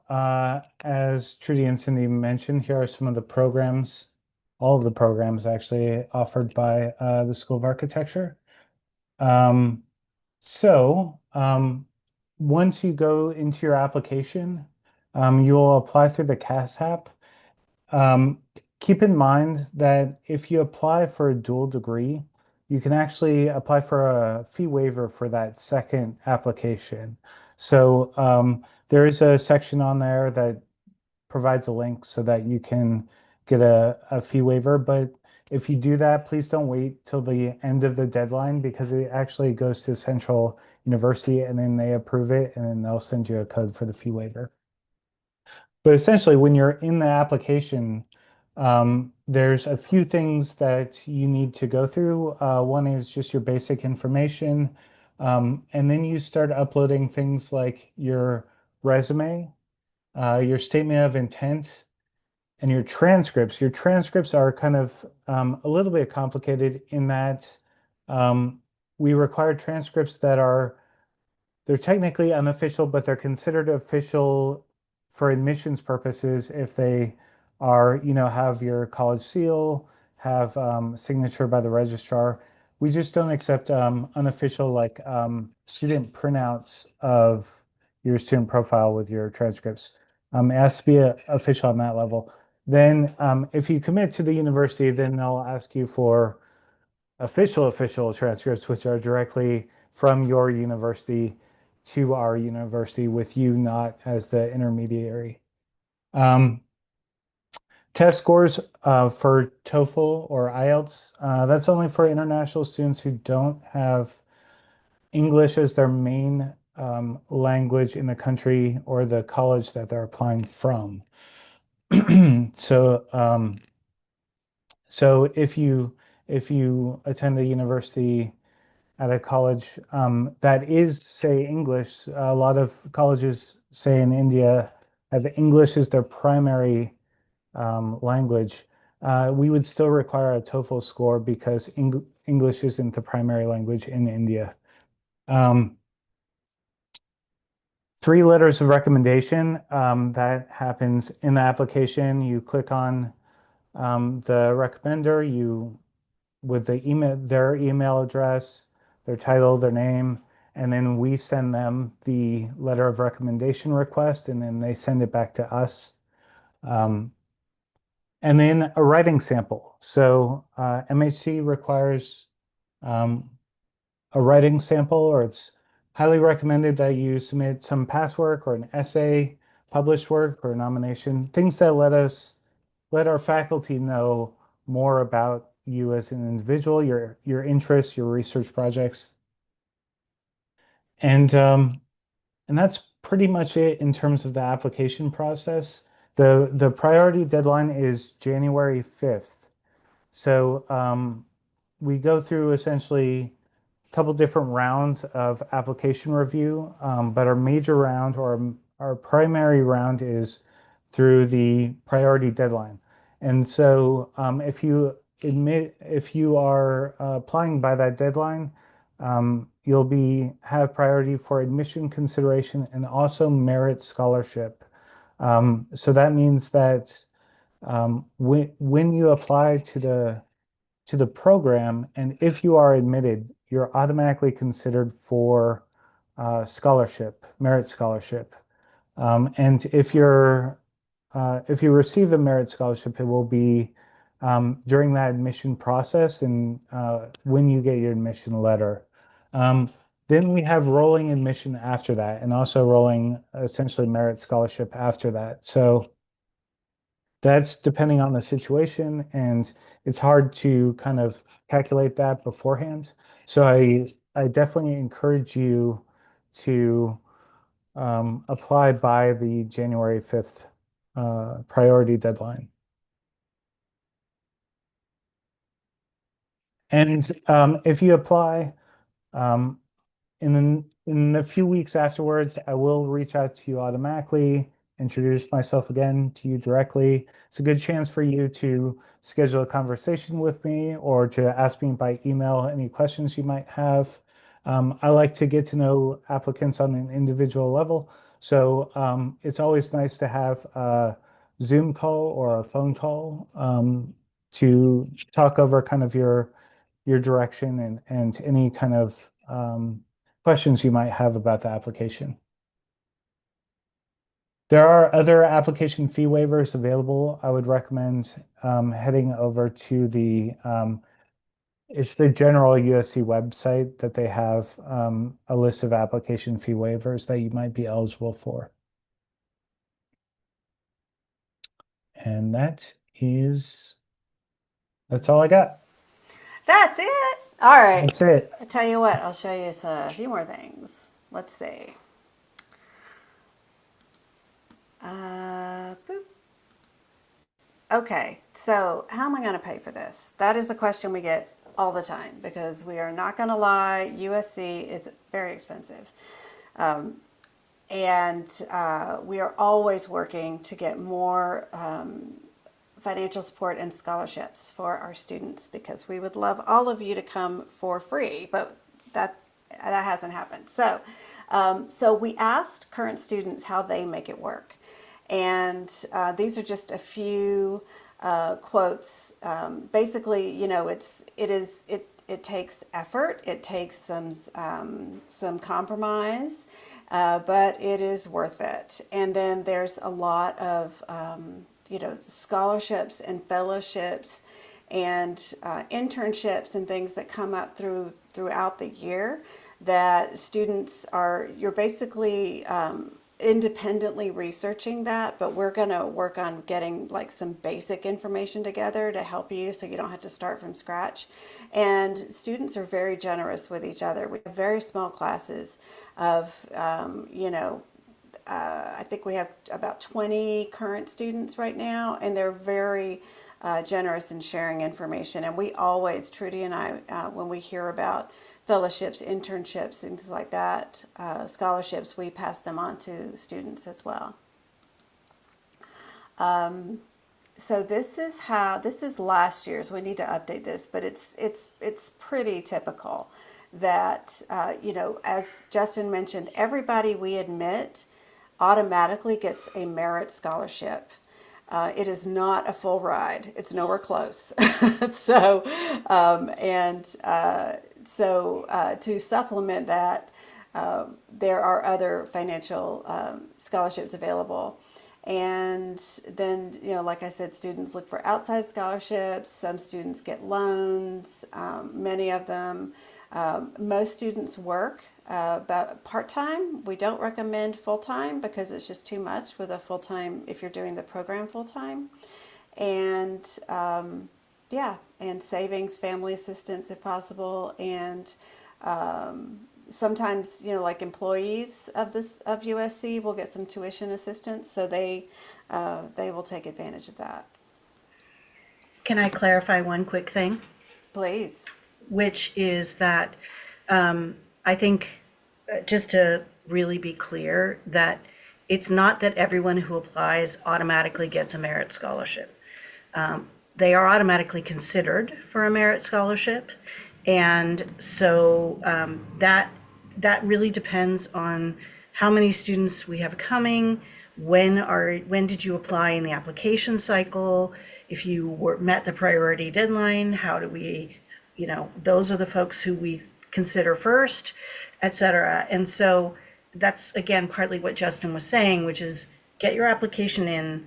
as Trudy and Cindy mentioned, here are some of the programs, all of the programs actually offered by the School of Architecture. Once you go into your application, you'll apply through the CAS app. Keep in mind that if you apply for a dual degree, you can actually apply for a fee waiver for that second application. So there is a section on there that provides a link so that you can get a fee waiver. But if you do that, please don't wait till the end of the deadline, because it actually goes to Central University and then they approve it and then they'll send you a code for the fee waiver. But essentially, when you're in the application, there's a few things that you need to go through. One is just your basic information. And then you start uploading things like your resume, your statement of intent, and your transcripts. Your transcripts are kind of a little bit complicated in that we require transcripts that they're technically unofficial, but they're considered official for admissions purposes if they are, have your college seal, have signature by the registrar. We just don't accept unofficial student printouts of your student profile with your transcripts. It has to be official on that level. Then if you commit to the university, then they'll ask you for official transcripts, which are directly from your university to our university, with you not as the intermediary. Test scores for TOEFL or IELTS, that's only for international students who don't have English as their main language in the country or the college that they're applying from. So, so if you attend a university at a college that is, say, English, a lot of colleges, say in India, have English as their primary language. We would still require a TOEFL score because English isn't the primary language in India. 3 letters of recommendation, that happens in the application. You click on the recommender, with their email address, their title, their name, and then we send them the letter of recommendation request, and then they send it back to us. And then a writing sample. So MHC requires a writing sample, or it's highly recommended that you submit some past work or an essay, published work, or a nomination, things that let our faculty know more about you as an individual, your interests, your research projects. And that's pretty much it in terms of the application process. The priority deadline is January 5th. So we go through essentially a couple different rounds of application review, but our major round, or our primary round, is through the priority deadline. And so if you are applying by that deadline, you'll have priority for admission consideration and also merit scholarship. So that means that when you apply to the program, and if you are admitted, you're automatically considered for scholarship, merit scholarship. And if you receive a merit scholarship, it will be during that admission process and when you get your admission letter. Then we have rolling admission after that, and also rolling essentially merit scholarship after that. So that's depending on the situation, and it's hard to kind of calculate that beforehand. So I definitely encourage you to apply by the January 5th priority deadline. And if you apply, um, in the few weeks afterwards, I will reach out to you automatically, introduce myself again to you directly. It's a good chance for you to schedule a conversation with me or to ask me by email any questions you might have. I like to get to know applicants on an individual level, so it's always nice to have a Zoom call or a phone call to talk over kind of your direction and any kind of questions you might have about the application. There are other application fee waivers available. I would recommend heading over to it's the general USC website that they have a list of application fee waivers that you might be eligible for. And that's all I got. That's it. All right. That's it. I tell you what, I'll show you a few more things. Let's see. Boop. Okay, so how am I going to pay for this? That is the question we get all the time, because we are not going to lie, USC is very expensive. And we are always working to get more financial support and scholarships for our students, because we would love all of you to come for free, but that hasn't happened. So, so we asked current students how they make it work. And these are just a few quotes. Basically, you know, it takes effort, it takes some compromise, but it is worth it. And then there's a lot of scholarships and fellowships and internships and things that come up throughout the year that you're basically independently researching that, but we're going to work on getting like some basic information together to help you so you don't have to start from scratch. And students are very generous with each other. We have very small classes of, I think we have about 20 current students right now, and they're very generous in sharing information. And we always, Trudy and I, when we hear about fellowships, internships, things like that, scholarships, we pass them on to students as well. So this is last year's. We need to update this, but it's pretty typical that as Justin mentioned, everybody we admit automatically gets a merit scholarship. It is not a full ride. It's nowhere close. So to supplement that, there are other financial scholarships available. And then, like I said, students look for outside scholarships. Some students get loans, many of them. Most students work about part-time. We don't recommend full-time because it's just too much with a full-time if you're doing the program full-time. And and savings, family assistance if possible, and sometimes like employees of USC will get some tuition assistance, so they will take advantage of that. Can I clarify one quick thing? Please. Which is that I think, just to really be clear, that it's not that everyone who applies automatically gets a merit scholarship. They are automatically considered for a merit scholarship, and so that really depends on how many students we have coming, when did you apply in the application cycle, if you met the priority deadline, how do we, those are the folks who we consider first, et cetera. And so that's, again, partly what Justin was saying, which is get your application in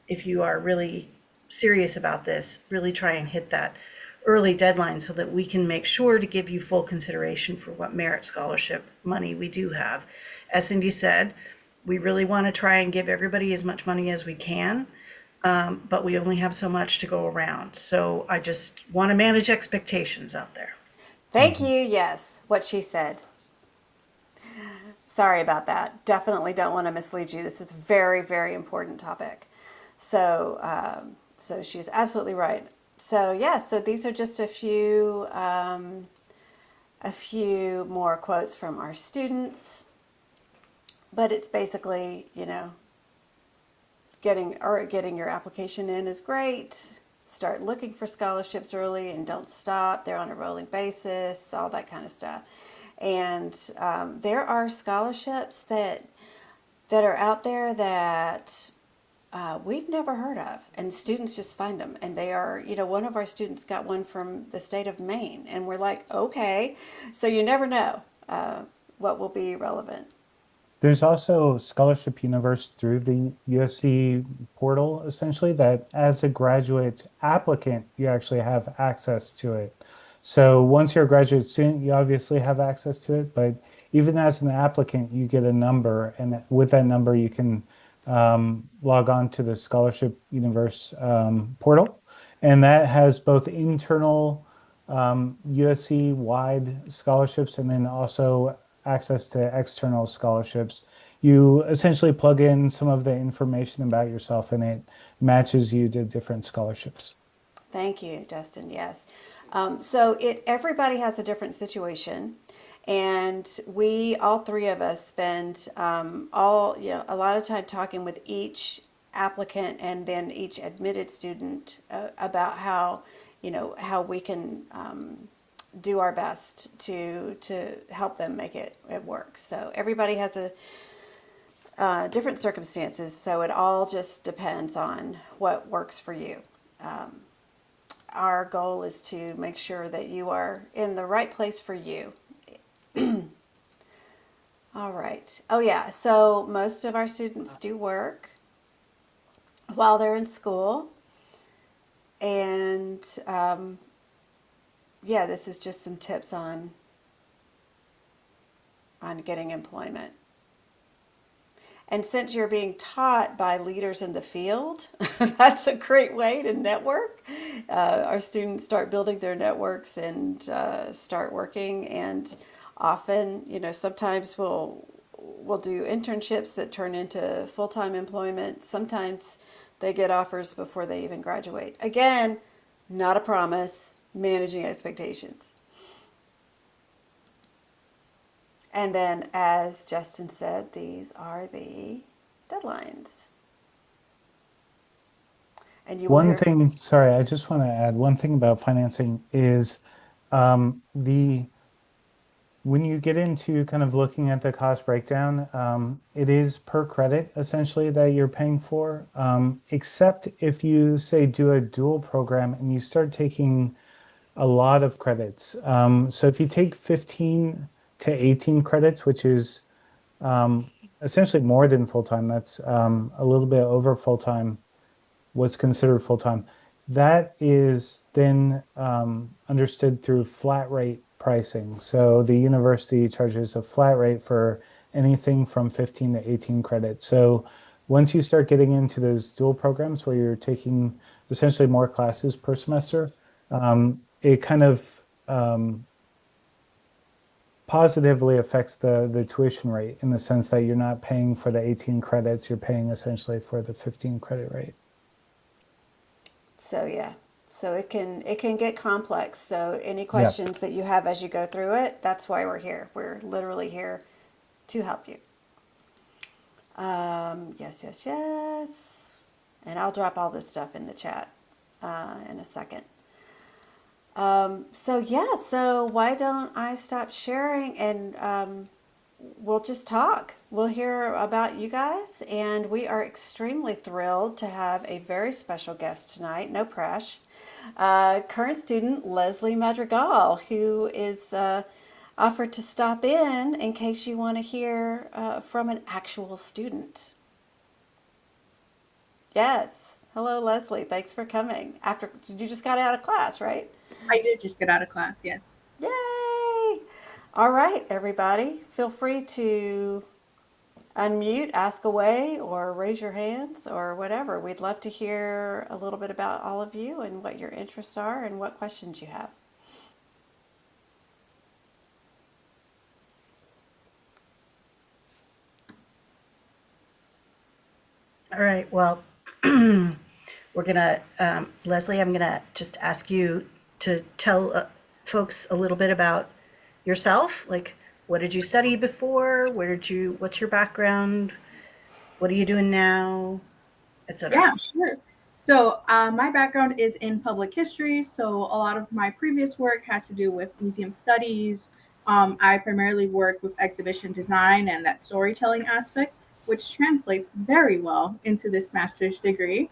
if you are really serious about this, really try and hit that early deadline so that we can make sure to give you full consideration for what merit scholarship money we do have. As Cindy said, we really want to try and give everybody as much money as we can, but we only have so much to go around. So I just want to manage expectations out there. Thank you. Yes, what she said. Sorry about that. Definitely don't want to mislead you. This is a very, very important topic. So, so she's absolutely right. So yeah, so these are just a few more quotes from our students, but it's basically, getting your application in is great. Start looking for scholarships early and don't stop. They're on a rolling basis, all that kind of stuff. And there are scholarships that are out there that we've never heard of, and students just find them. And they are, one of our students got one from the state of Maine, and we're like, okay, so you never know what will be relevant. There's also Scholarship Universe through the USC portal, essentially, that as a graduate applicant, you actually have access to it. So once you're a graduate student, you obviously have access to it, but even as an applicant, you get a number, and with that number, you can log on to the Scholarship Universe portal, and that has both internal USC-wide scholarships and then also access to external scholarships. You essentially plug in some of the information about yourself, and it matches you to different scholarships. Thank you, Justin. Yes. So everybody has a different situation. And all three of us spend a lot of time talking with each applicant and then each admitted student about how we can do our best to help them make it work. So everybody has different circumstances, so it all just depends on what works for you. Our goal is to make sure that you are in the right place for you. All right. Oh yeah, so most of our students do work. while they're in school. And yeah, this is just some tips on getting employment. And since you're being taught by leaders in the field, that's a great way to network. Our students start building their networks and start working. And often, sometimes we'll do internships that turn into full-time employment. Sometimes they get offers before they even graduate. Again, not a promise, managing expectations. And then, as Justin said, these are the deadlines. And you will One hear, thing, sorry, I just want to add one thing about financing is the when you get into kind of looking at the cost breakdown, it is per credit essentially that you're paying for, except if you say do a dual program and you start taking a lot of credits. So if you take 15 to 18 credits, which is essentially more than full time, that's a little bit over full time, what's considered full time. That is then understood through flat rate pricing. So the university charges a flat rate for anything from 15 to 18 credits. So once you start getting into those dual programs where you're taking essentially more classes per semester, it kind of positively affects the tuition rate in the sense that you're not paying for the 18 credits, you're paying essentially for the 15 credit rate. so yeah. So it can get complex. So any Yeah. questions that you have as you go through it, that's why we're here. We're literally here to help you. Yes, yes, yes. And I'll drop all this stuff in the chat in a second. So yeah, so why don't I stop sharing and we'll just talk. We'll hear about you guys, and we are extremely thrilled to have a very special guest tonight, no press. Current student Leslie Madrigal, who is offered to stop in case you want to hear from an actual student. Yes. Hello, Leslie. Thanks for coming. After you just got out of class, right? I did just get out of class, yes. Yay! All right, everybody. Feel free to unmute, ask away, or raise your hands or whatever. We'd love to hear a little bit about all of you and what your interests are and what questions you have. All right, well, we're gonna, Leslie, I'm gonna just ask you to tell folks a little bit about yourself. Like, what did you study before? What's your background? What are you doing now? Etc. Yeah, sure. So my background is in public history. So a lot of my previous work had to do with museum studies. I primarily worked with exhibition design and that storytelling aspect, which translates very well into this master's degree,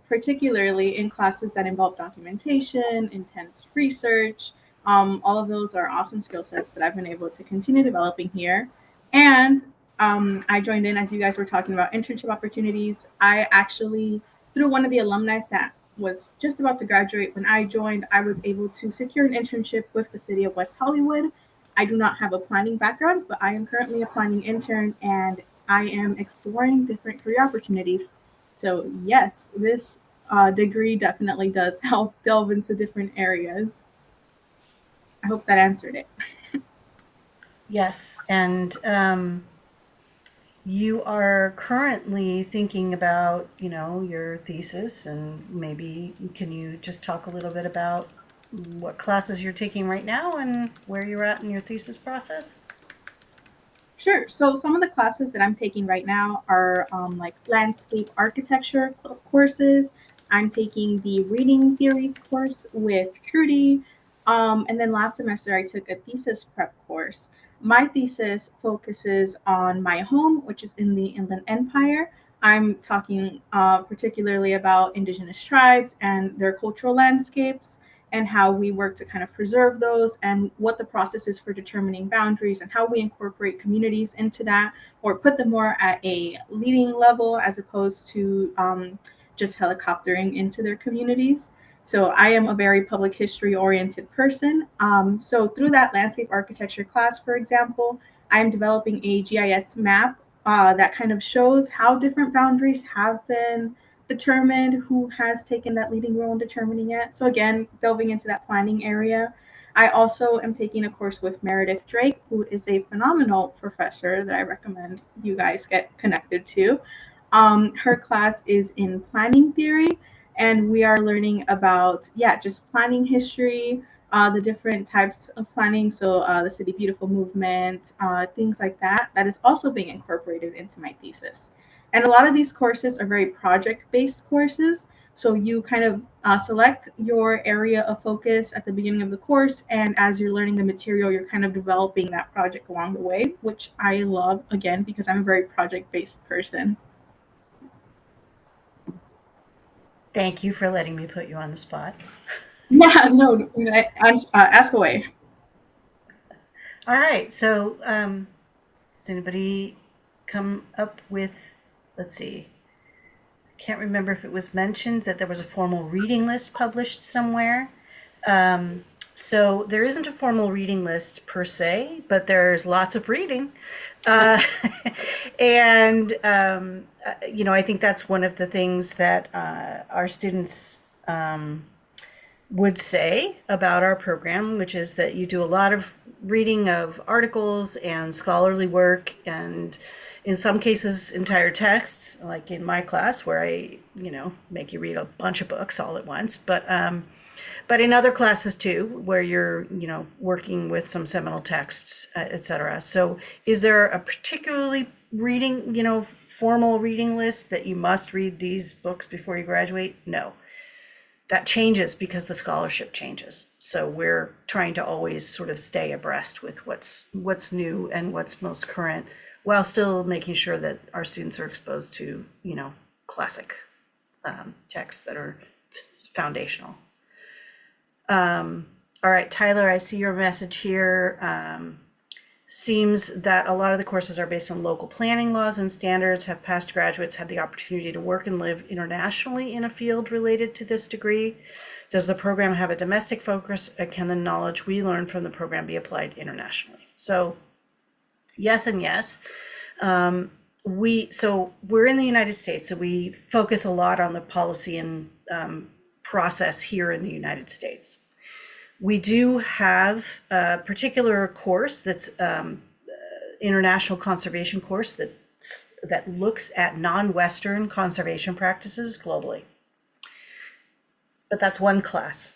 particularly in classes that involve documentation, intense research. All of those are awesome skill sets that I've been able to continue developing here. And I joined in as you guys were talking about internship opportunities. I actually, through one of the alumni that was just about to graduate when I joined, I was able to secure an internship with the city of West Hollywood. I do not have a planning background, but I am currently a planning intern and I am exploring different career opportunities. So, yes, this degree definitely does help delve into different areas. I hope that answered it. Yes, and you are currently thinking about, your thesis, and maybe can you just talk a little bit about what classes you're taking right now and where you're at in your thesis process? Sure. So some of the classes that I'm taking right now are like landscape architecture courses. I'm taking the reading theories course with Trudy. And then last semester, I took a thesis prep course. My thesis focuses on my home, which is in the Inland Empire. I'm talking particularly about indigenous tribes and their cultural landscapes. and how we work to kind of preserve those, and what the process is for determining boundaries, and how we incorporate communities into that, or put them more at a leading level as opposed to just helicoptering into their communities. So I am a very public history oriented person. So through that landscape architecture class, for example, I am developing a GIS map that kind of shows how different boundaries have been determined, who has taken that leading role in determining it. So again, delving into that planning area. I also am taking a course with Meredith Drake, who is a phenomenal professor that I recommend you guys get connected to. Her class is in planning theory, and we are learning about, just planning history, the different types of planning. So the City Beautiful movement, things like that, that is also being incorporated into my thesis. And a lot of these courses are very project-based courses. So you kind of select your area of focus at the beginning of the course, and as you're learning the material, you're kind of developing that project along the way, which I love, again, because I'm a very project-based person. Thank you for letting me put you on the spot. Yeah, no, I'm ask away. All right, so does anybody come up with, let's see, I can't remember if it was mentioned that there was a formal reading list published somewhere. So there isn't a formal reading list per se, but there's lots of reading. Uh, and, I think that's one of the things that our students would say about our program, which is that you do a lot of reading of articles and scholarly work, and in some cases entire texts, like in my class where I, make you read a bunch of books all at once. But in other classes too, where you're, working with some seminal texts, et cetera. So is there a particularly reading, formal reading list that you must read these books before you graduate? No. That changes because the scholarship changes. So we're trying to always sort of stay abreast with what's new and what's most current, while still making sure that our students are exposed to, classic texts that are foundational. All right, Tyler, I see your message here. Seems that a lot of the courses are based on local planning laws and standards. Have past graduates had the opportunity to work and live internationally in a field related to this degree? Does the program have a domestic focus? Can the knowledge we learn from the program be applied internationally? So yes and yes. We're in the United States, so we focus a lot on the policy and process here in the United States. We do have a particular course that's international conservation course that looks at non-Western conservation practices globally. But that's one class.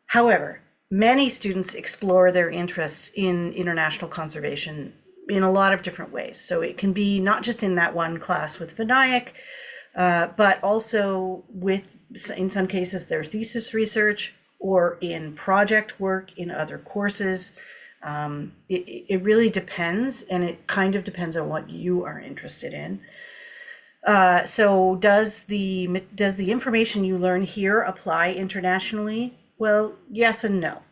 However, many students explore their interests in international conservation in a lot of different ways. So it can be not just in that one class with Vinayak, but also in some cases, their thesis research, or in project work in other courses. It really depends, and it kind of depends on what you are interested in. So does the information you learn here apply internationally? Well, yes and no.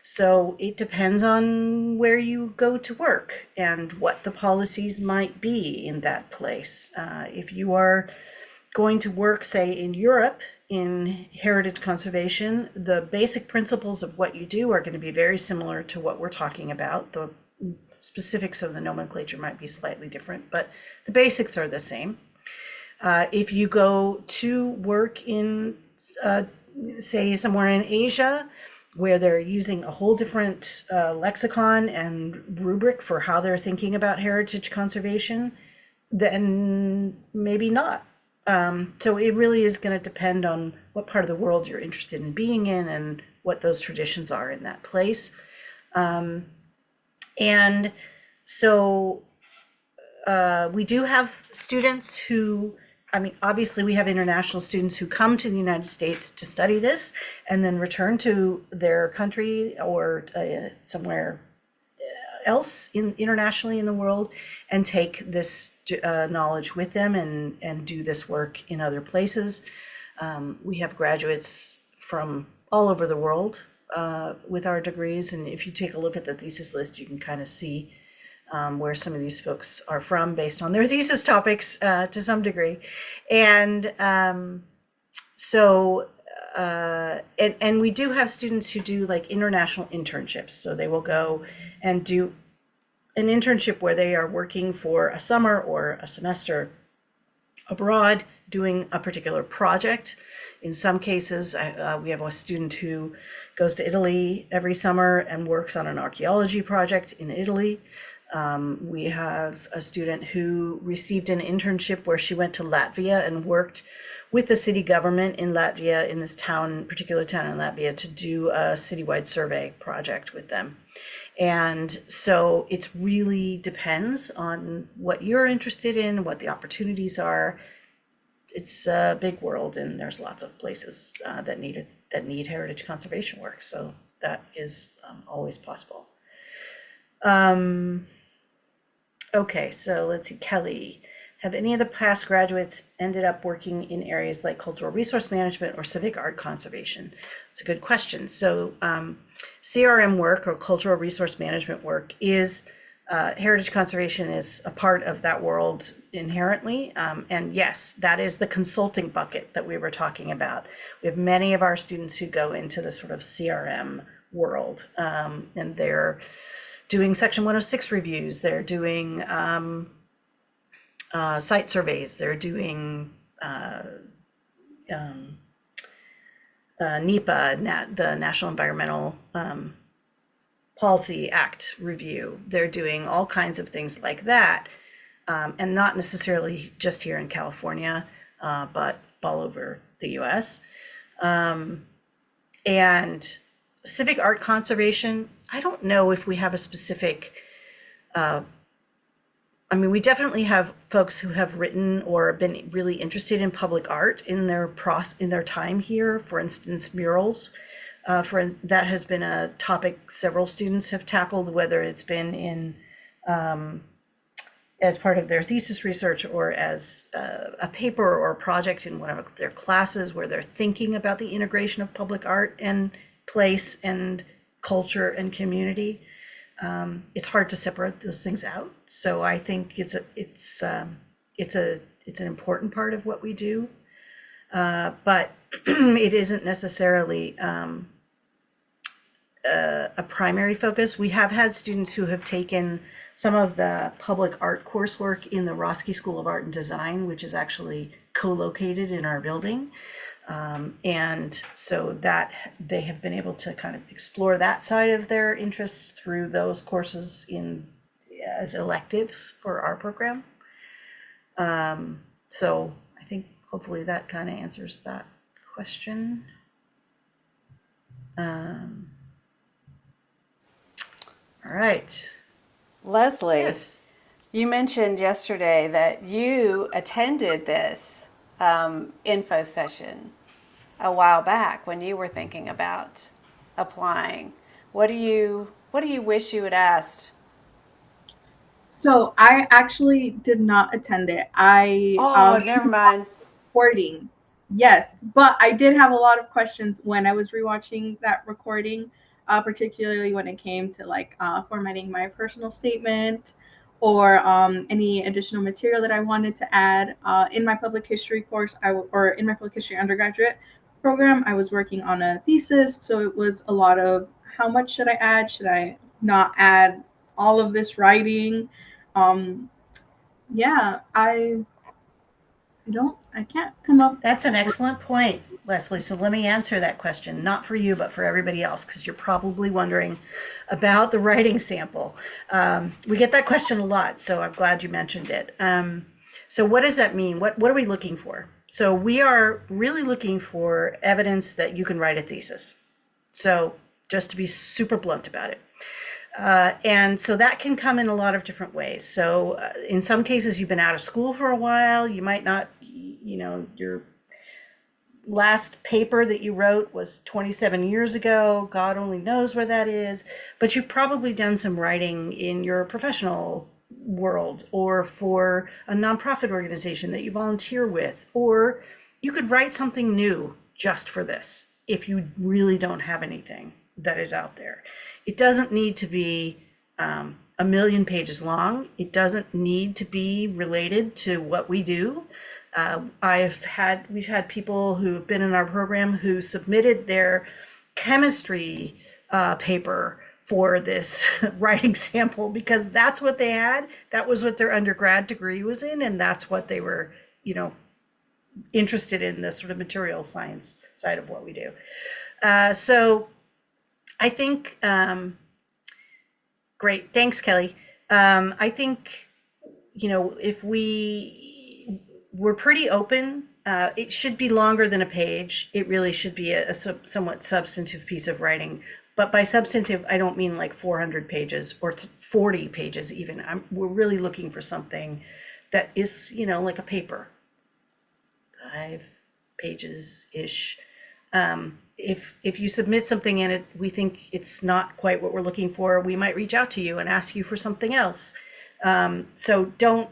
So it depends on where you go to work and what the policies might be in that place. If you are going to work, say, in Europe in heritage conservation, the basic principles of what you do are going to be very similar to what we're talking about. The specifics of the nomenclature might be slightly different, but the basics are the same. If you go to work in, say, somewhere in Asia, where they're using a whole different lexicon and rubric for how they're thinking about heritage conservation, then maybe not. So it really is going to depend on what part of the world you're interested in being in and what those traditions are in that place. And so we do have students who, obviously we have international students who come to the United States to study this and then return to their country or somewhere else internationally in the world and take this knowledge with them and do this work in other places. We have graduates from all over the world with our degrees. And if you take a look at the thesis list, you can kind of see where some of these folks are from based on their thesis topics to some degree. And and we do have students who do like international internships. So they will go and do an internship where they are working for a summer or a semester abroad doing a particular project. In some cases, we have a student who goes to Italy every summer and works on an archaeology project in Italy. We have a student who received an internship where she went to Latvia and worked with the city government in Latvia, in this town, particular town in Latvia, to do a citywide survey project with them. And so it really depends on what you're interested in, what the opportunities are. It's a big world, and there's lots of places that need heritage conservation work. So that is always possible. Okay, so let's see, Kelly. Have any of the past graduates ended up working in areas like cultural resource management or civic art conservation? It's a good question. So CRM work, or cultural resource management work, is heritage conservation is a part of that world inherently. And yes, that is the consulting bucket that we were talking about. We have many of our students who go into the sort of CRM world, and they're doing Section 106 reviews, they're doing site surveys, they're doing NEPA, the National Environmental Policy Act review. They're doing all kinds of things like that, and not necessarily just here in California, but all over the US. And civic art conservation, I don't know if we have a specific, I mean, we definitely have folks who have written or been really interested in public art in their time here. For instance, murals. That has been a topic several students have tackled, whether it's been in as part of their thesis research or as a paper or a project in one of their classes, where they're thinking about the integration of public art and place and culture and community. It's hard to separate those things out. So I think it's an important part of what we do, but it isn't necessarily a primary focus. We have had students who have taken some of the public art coursework in the Roski School of Art and Design, which is actually co-located in our building. And so that they have been able to kind of explore that side of their interests through those courses as electives for our program. So I think hopefully that kind of answers that question. All right. Leslie, Yes. you mentioned yesterday that you attended this info session a while back when you were thinking about applying. What do you wish you had asked? So I actually did not attend it. Never mind. Recording. Yes, but I did have a lot of questions when I was rewatching that recording, particularly when it came to like formatting my personal statement or any additional material that I wanted to add. In my public history course, or in my public history undergraduate program, I was working on a thesis, so it was a lot of how much should I add? Should I not add all of this writing? Yeah, I can't come up. That's an excellent point, Leslie. So let me answer that question, not for you, but for everybody else, because you're probably wondering about the writing sample. We get that question a lot, so I'm glad you mentioned it. So what does that mean? What are we looking for? So we are really looking for evidence that you can write a thesis. So just to be super blunt about it. And so that can come in a lot of different ways. So in some cases, you've been out of school for a while. You might not, your last paper that you wrote was 27 years ago. God only knows where that is. But you've probably done some writing in your professional world or for a nonprofit organization that you volunteer with. Or you could write something new just for this. if you really don't have anything that is out there. It doesn't need to be a million pages long. It doesn't need to be related to what we do. We've had people who've been in our program who submitted their chemistry paper for this writing sample because that's what they had. That was what their undergrad degree was in, and that's what they were, interested in, the sort of material science side of what we do. So I think, great, thanks, Kelly. I think, if we're pretty open, it should be longer than a page. It really should be a somewhat substantive piece of writing. But by substantive, I don't mean like 400 pages or 40 pages even. We're really looking for something that is, like a paper, 5 pages-ish. If you submit something and we think it's not quite what we're looking for, we might reach out to you and ask you for something else. So don't,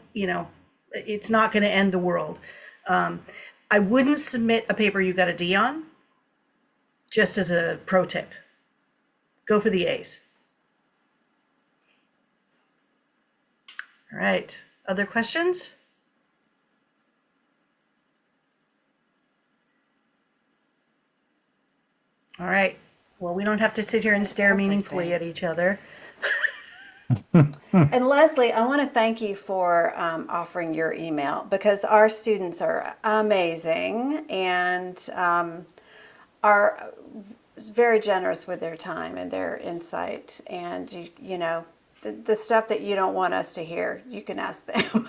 it's not going to end the world. I wouldn't submit a paper you got a D on, just as a pro tip. Go for the A's. All right, other questions? All right, well, we don't have to sit here and stare meaningfully at each other. And Leslie, I want to thank you for offering your email because our students are amazing and are very generous with their time and their insight. And, the stuff that you don't want us to hear, you can ask them.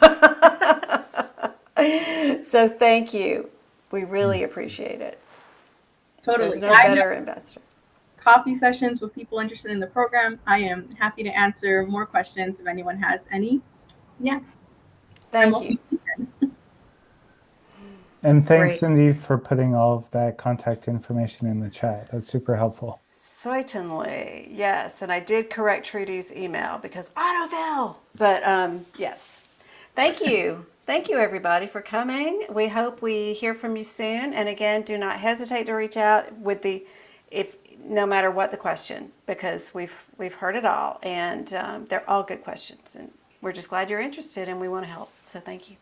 So thank you. We really appreciate it. Totally. There's no better investor. Coffee sessions with people interested in the program. I am happy to answer more questions if anyone has any. Yeah. Thank you. And thanks, Great. Cindy, for putting all of that contact information in the chat. That's super helpful. Certainly, yes. And I did correct Trudy's email because autofill. But yes, thank you. Thank you, everybody, for coming. We hope we hear from you soon. And again, do not hesitate to reach out no matter what the question, because we've heard it all, and they're all good questions. And we're just glad you're interested, and we want to help. So thank you.